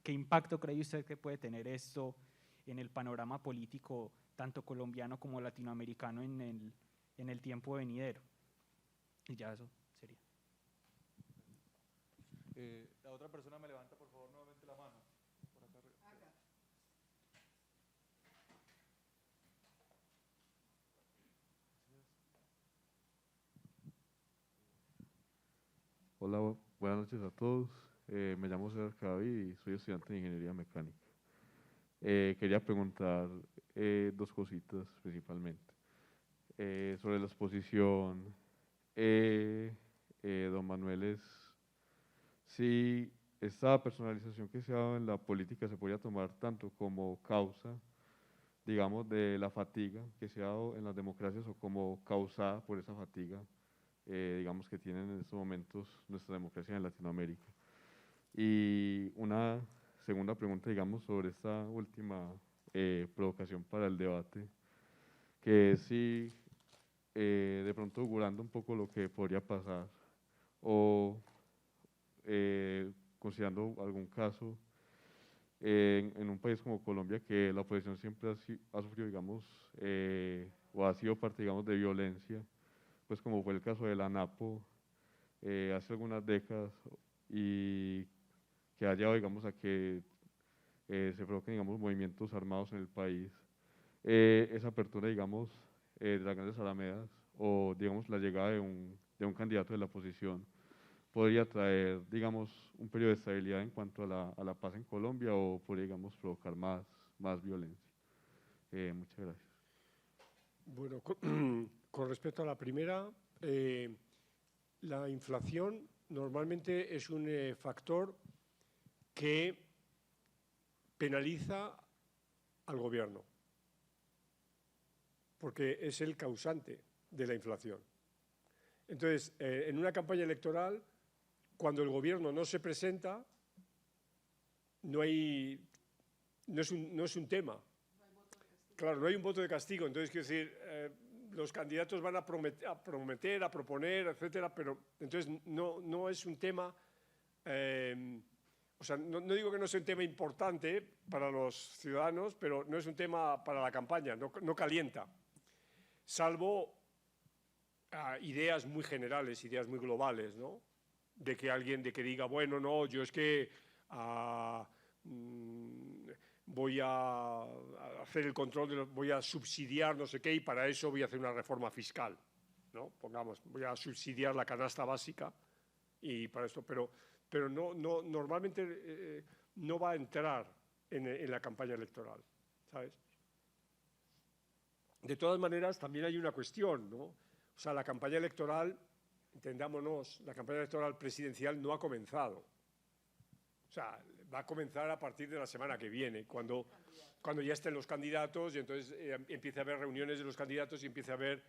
impacto cree usted que puede tener esto en el panorama político, tanto colombiano como latinoamericano, en el tiempo venidero? Y ya eso sería. La otra persona me levanta, por favor, nuevamente la mano. Por acá arriba. Hola, buenas noches a todos. Me llamo César Cadavid y soy estudiante de Ingeniería Mecánica. Quería preguntar dos cositas principalmente. Sobre la exposición, don Manuel, es si esta personalización que se ha dado en la política se podría tomar tanto como causa, digamos, de la fatiga que se ha dado en las democracias o como causada por esa fatiga, digamos, que tienen en estos momentos nuestra democracia en Latinoamérica. Y una segunda pregunta, digamos, sobre esta última provocación para el debate, que es si de pronto augurando un poco lo que podría pasar o considerando algún caso en un país como Colombia, que la oposición siempre ha sufrido, digamos, o ha sido parte, digamos, de violencia, pues como fue el caso de la NAPO hace algunas décadas, y que ha llevado, digamos, a que se provoquen, digamos, movimientos armados en el país. Esa apertura, digamos, de las grandes alamedas, o, digamos, la llegada de un candidato de la oposición, podría traer, digamos, un periodo de estabilidad en cuanto a la paz en Colombia, o podría, digamos, provocar más violencia. Muchas gracias. Bueno, con respecto a la primera, la inflación normalmente es un factor que penaliza al gobierno, porque es el causante de la inflación. Entonces, en una campaña electoral, cuando el gobierno no se presenta, no es un tema. Claro, no hay un voto de castigo. Entonces, quiero decir, los candidatos van a prometer, a proponer, etcétera, pero entonces no es un tema. O sea, no digo que no sea un tema importante para los ciudadanos, pero no es un tema para la campaña, no calienta. Salvo ideas muy generales, ideas muy globales, ¿no? De que alguien diga, bueno, no, yo es que voy a hacer el control, voy a subsidiar no sé qué, y para eso voy a hacer una reforma fiscal, ¿no? Pongamos, voy a subsidiar la canasta básica y para esto, pero normalmente no va a entrar en la campaña electoral, ¿sabes? De todas maneras, también hay una cuestión, ¿no? O sea, la campaña electoral, entendámonos, la campaña electoral presidencial no ha comenzado. O sea, va a comenzar a partir de la semana que viene, cuando ya estén los candidatos, y entonces empiece a haber reuniones de los candidatos y empiece a haber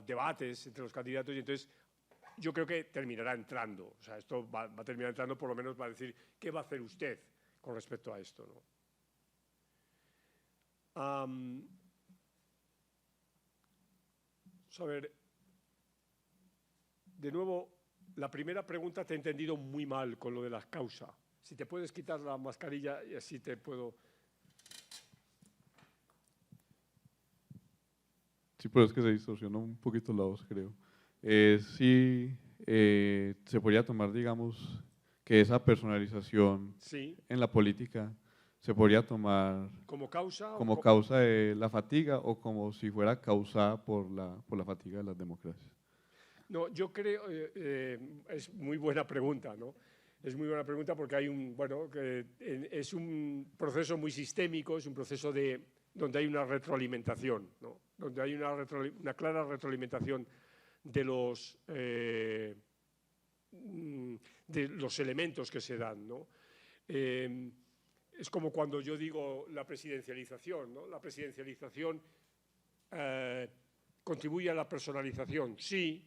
debates entre los candidatos, y entonces yo creo que terminará entrando. O sea, esto va a terminar entrando, por lo menos va a decir qué va a hacer usted con respecto a esto, ¿no? A ver, de nuevo, la primera pregunta te he entendido muy mal con lo de las causas. Si te puedes quitar la mascarilla y así te puedo... Sí, pero es que se distorsionó un poquito la voz, creo. Sí, se podría tomar, digamos, que esa personalización Sí. en la política se podría tomar como causa de la fatiga, o como si fuera causada por la fatiga de las democracias. No, yo creo, es muy buena pregunta, ¿no? Es muy buena pregunta porque hay es un proceso muy sistémico, es un proceso donde hay una retroalimentación, ¿no? Donde hay una clara retroalimentación de los elementos que se dan, ¿no? Es como cuando yo digo la presidencialización, ¿no? La presidencialización contribuye a la personalización, sí,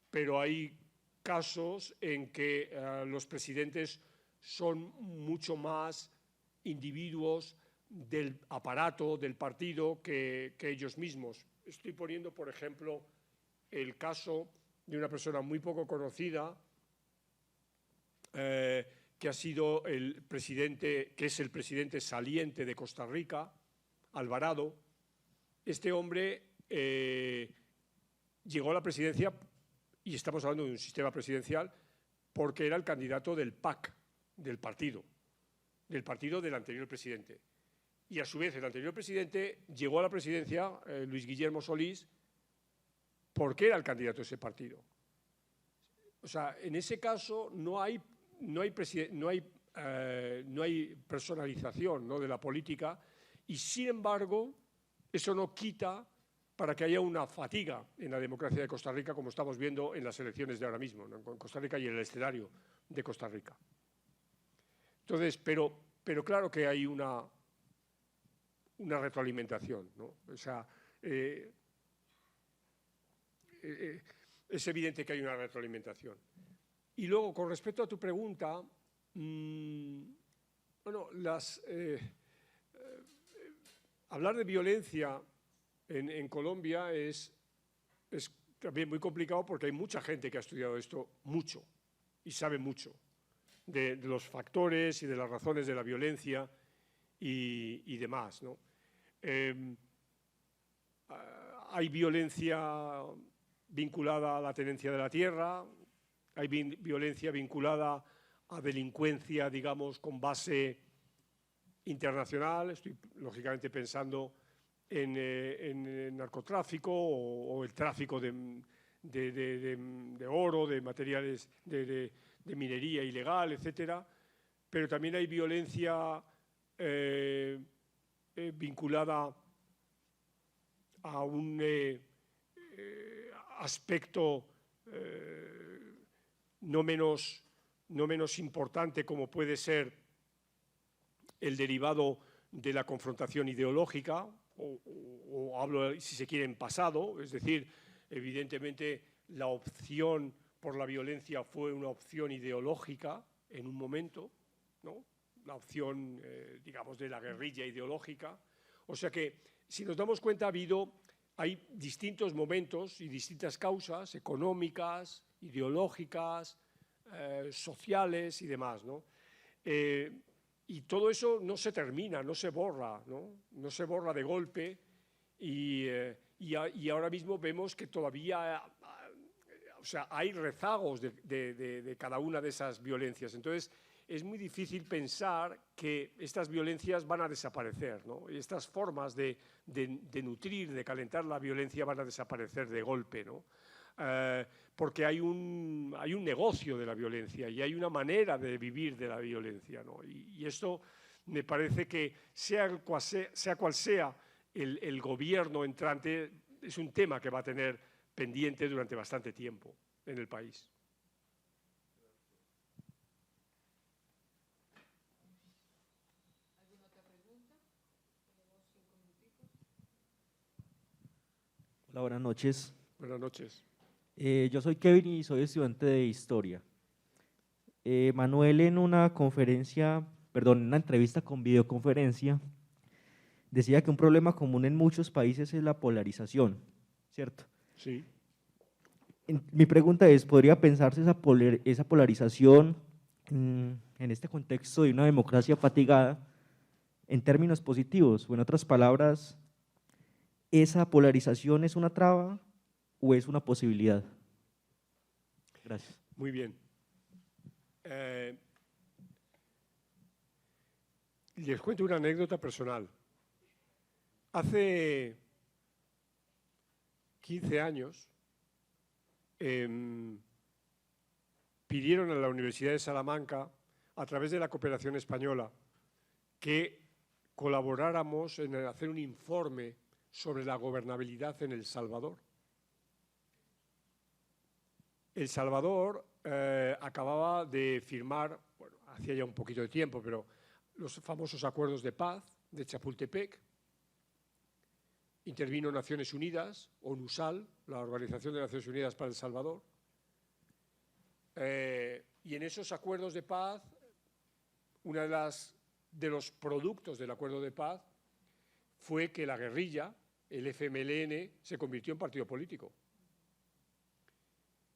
pero hay casos en que los presidentes son mucho más individuos del aparato, del partido, que ellos mismos. Estoy poniendo, por ejemplo, el caso de una persona muy poco conocida, que ha sido el presidente, que es el presidente saliente de Costa Rica, Alvarado. Este hombre llegó a la presidencia, y estamos hablando de un sistema presidencial, porque era el candidato del PAC, del partido del anterior presidente. Y a su vez el anterior presidente llegó a la presidencia, Luis Guillermo Solís, porque era el candidato de ese partido. O sea, en ese caso no hay personalización, ¿no?, de la política, y sin embargo eso no quita para que haya una fatiga en la democracia de Costa Rica, como estamos viendo en las elecciones de ahora mismo, ¿no?, en Costa Rica y en el escenario de Costa Rica. Entonces, pero claro que hay una retroalimentación, ¿no? O sea, es evidente que hay una retroalimentación. Y luego, con respecto a tu pregunta, bueno, hablar de violencia en Colombia es también muy complicado porque hay mucha gente que ha estudiado esto mucho y sabe mucho de los factores y de las razones de la violencia y demás, ¿no? Hay violencia vinculada a la tenencia de la tierra, hay violencia vinculada a delincuencia, digamos, con base internacional. Estoy lógicamente pensando en narcotráfico o el tráfico de oro, de materiales de minería ilegal, etcétera. Pero también hay violencia vinculada a un aspecto no menos importante, como puede ser el derivado de la confrontación ideológica, o hablo, si se quiere, en pasado. Es decir, evidentemente la opción por la violencia fue una opción ideológica en un momento, ¿no?, la opción, digamos, de la guerrilla ideológica. O sea que, si nos damos cuenta, hay distintos momentos y distintas causas económicas, ideológicas, sociales y demás, ¿no? Y todo eso no se termina, no se borra, ¿no? No se borra de golpe, y ahora mismo vemos que todavía, o sea, hay rezagos de cada una de esas violencias. Entonces, es muy difícil pensar que estas violencias van a desaparecer, ¿no? Y estas formas de nutrir, de calentar la violencia van a desaparecer de golpe, ¿no? Porque hay un negocio de la violencia y hay una manera de vivir de la violencia, ¿no? Y esto me parece que, sea cual sea el gobierno entrante, es un tema que va a tener pendiente durante bastante tiempo en el país. Hola, buenas noches. Buenas noches. Yo soy Kevin y soy estudiante de Historia. Manuel, en una entrevista con videoconferencia, decía que un problema común en muchos países es la polarización, ¿cierto? Sí. Mi pregunta es, ¿podría pensarse esa polarización en este contexto de una democracia fatigada en términos positivos? O en otras palabras, ¿esa polarización es una traba o es una posibilidad? Gracias. Muy bien. Les cuento una anécdota personal. Hace 15 años pidieron a la Universidad de Salamanca, a través de la cooperación española, que colaboráramos en hacer un informe sobre la gobernabilidad en El Salvador. El Salvador acababa de firmar, bueno, hacía ya un poquito de tiempo, pero los famosos acuerdos de paz de Chapultepec. Intervino Naciones Unidas, ONUSAL, la Organización de Naciones Unidas para El Salvador. Y en esos acuerdos de paz, uno de los productos del acuerdo de paz fue que la guerrilla, el FMLN, se convirtió en partido político.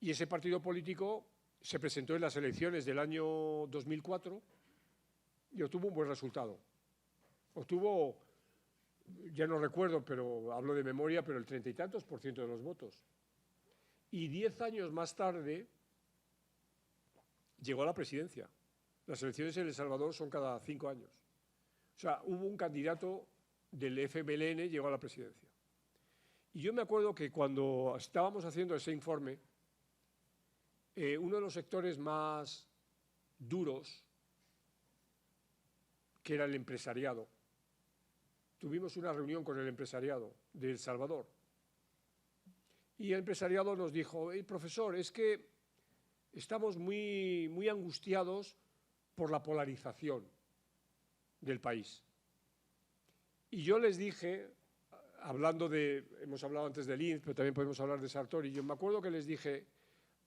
Y ese partido político se presentó en las elecciones del año 2004 y obtuvo un buen resultado. Obtuvo, ya no recuerdo, pero hablo de memoria, pero el 30 y tantos % de los votos. Y 10 años más tarde llegó a la presidencia. Las elecciones en El Salvador son cada 5 años. O sea, hubo un candidato del FMLN, llegó a la presidencia. Y yo me acuerdo que cuando estábamos haciendo ese informe, uno de los sectores más duros, que era el empresariado. Tuvimos una reunión con el empresariado de El Salvador y el empresariado nos dijo: profesor, es que estamos muy angustiados por la polarización del país. Y yo les dije, hemos hablado antes de Linz, pero también podemos hablar de Sartori, yo me acuerdo que les dije,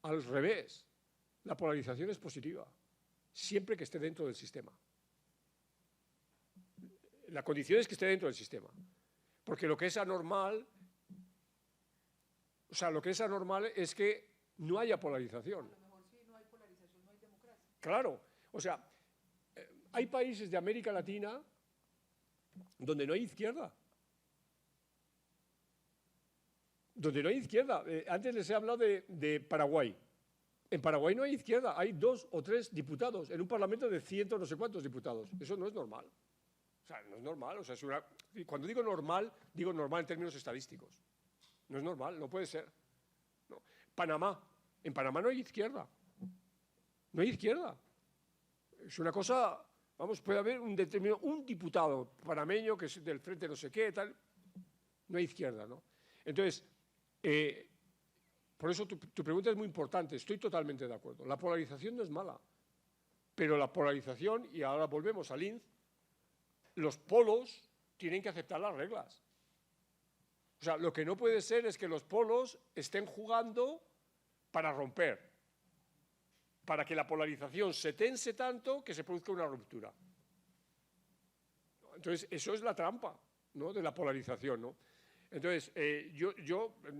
al revés, la polarización es positiva, siempre que esté dentro del sistema. La condición es que esté dentro del sistema, porque lo que es anormal, es que no haya polarización. A lo mejor si no hay polarización no hay democracia. Claro, o sea, hay países de América Latina donde no hay izquierda. Donde no hay izquierda. Antes les he hablado de Paraguay. En Paraguay no hay izquierda, hay 2 o 3 diputados en un parlamento de 100 no sé cuántos diputados. Eso no es normal. O sea, no es normal. O sea, cuando digo normal en términos estadísticos. No es normal, no puede ser. No. Panamá. En Panamá no hay izquierda. No hay izquierda. Es una cosa, vamos, puede haber un diputado panameño que es del frente no sé qué, tal. No hay izquierda, ¿no? Entonces, por eso tu pregunta es muy importante, estoy totalmente de acuerdo. La polarización no es mala, pero la polarización, y ahora volvemos a Linz, los polos tienen que aceptar las reglas. O sea, lo que no puede ser es que los polos estén jugando para romper, para que la polarización se tense tanto que se produzca una ruptura. Entonces, eso es la trampa, ¿no?, de la polarización, ¿no? Entonces,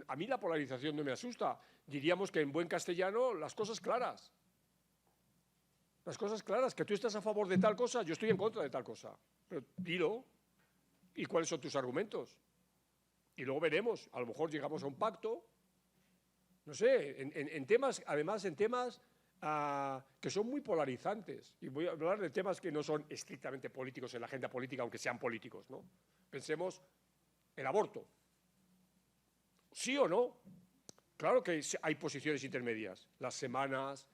a mí la polarización no me asusta. Diríamos que en buen castellano, las cosas claras. Las cosas claras, que tú estás a favor de tal cosa, yo estoy en contra de tal cosa. Pero dilo, ¿y cuáles son tus argumentos? Y luego veremos, a lo mejor llegamos a un pacto, no sé, en temas, además en temas que son muy polarizantes. Y voy a hablar de temas que no son estrictamente políticos en la agenda política, aunque sean políticos, ¿no? Pensemos el aborto. ¿Sí o no? Claro que hay posiciones intermedias, las semanas,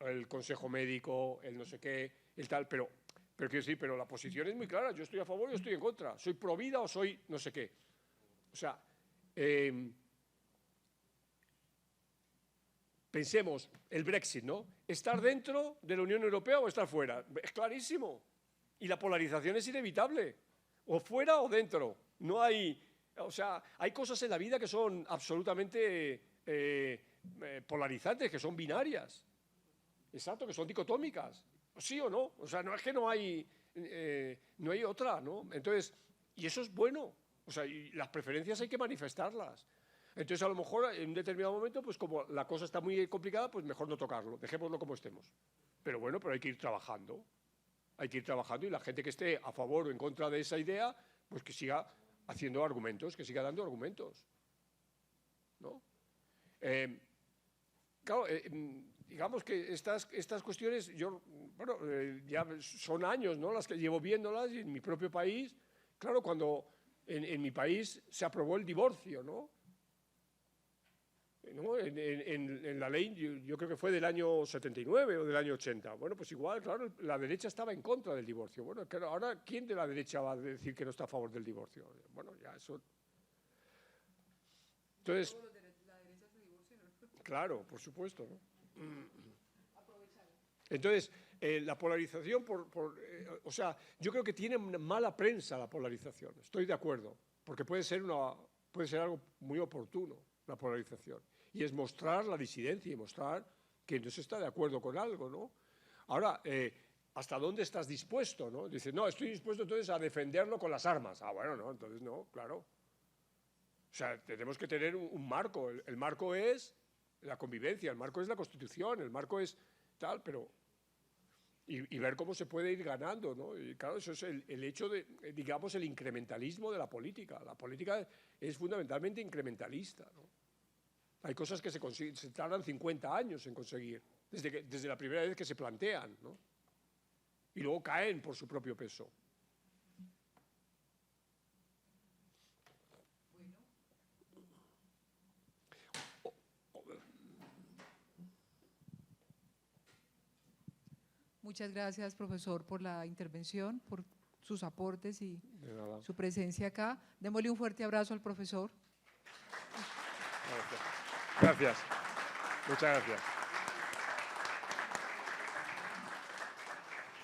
el consejo médico, el no sé qué, el tal, pero quiero decir, pero la posición es muy clara, yo estoy a favor, yo estoy en contra, soy pro vida o soy no sé qué. O sea, pensemos, el Brexit, ¿no? ¿Estar dentro de la Unión Europea o estar fuera? Es clarísimo. Y la polarización es inevitable. O fuera o dentro. No hay... O sea, hay cosas en la vida que son absolutamente polarizantes, que son binarias. Exacto, que son dicotómicas. ¿Sí o no? O sea, no es que no hay otra, ¿no? Entonces, y eso es bueno. O sea, y las preferencias hay que manifestarlas. Entonces, a lo mejor, en un determinado momento, pues como la cosa está muy complicada, pues mejor no tocarlo, dejémoslo como estemos. Pero bueno, pero hay que ir trabajando. Hay que ir trabajando y la gente que esté a favor o en contra de esa idea, pues que siga haciendo argumentos, que siga dando argumentos, ¿no? Claro, digamos que estas cuestiones, ya son años, ¿no?, las que llevo viéndolas, y en mi propio país, claro, cuando en mi país se aprobó el divorcio, ¿no? En la ley, yo creo que fue del año 79 o del año 80. Bueno, pues igual, claro, la derecha estaba en contra del divorcio. Bueno, claro, ahora, ¿quién de la derecha va a decir que no está a favor del divorcio? Bueno, ya eso... Entonces... La derecha se divorcia, ¿no? Claro, por supuesto, ¿no? Entonces, la polarización, o sea, yo creo que tiene mala prensa la polarización, estoy de acuerdo, porque puede ser algo muy oportuno, la polarización, y es mostrar la disidencia y mostrar que no se está de acuerdo con algo, ¿no? Ahora, ¿hasta dónde estás dispuesto, no? Dices, no, estoy dispuesto entonces a defenderlo con las armas. Ah, bueno, no, entonces no, claro. O sea, tenemos que tener un marco. El marco es la convivencia, el marco es la Constitución, el marco es tal, pero... Y ver cómo se puede ir ganando, ¿no? Y claro, eso es el hecho de, digamos, el incrementalismo de la política. La política es fundamentalmente incrementalista, ¿no? Hay cosas que se tardan 50 años en conseguir, desde la primera vez que se plantean, ¿no? Y luego caen por su propio peso. Muchas gracias, profesor, por la intervención, por sus aportes y De nada. su presencia acá. Démosle un fuerte abrazo al profesor. Gracias. Muchas gracias.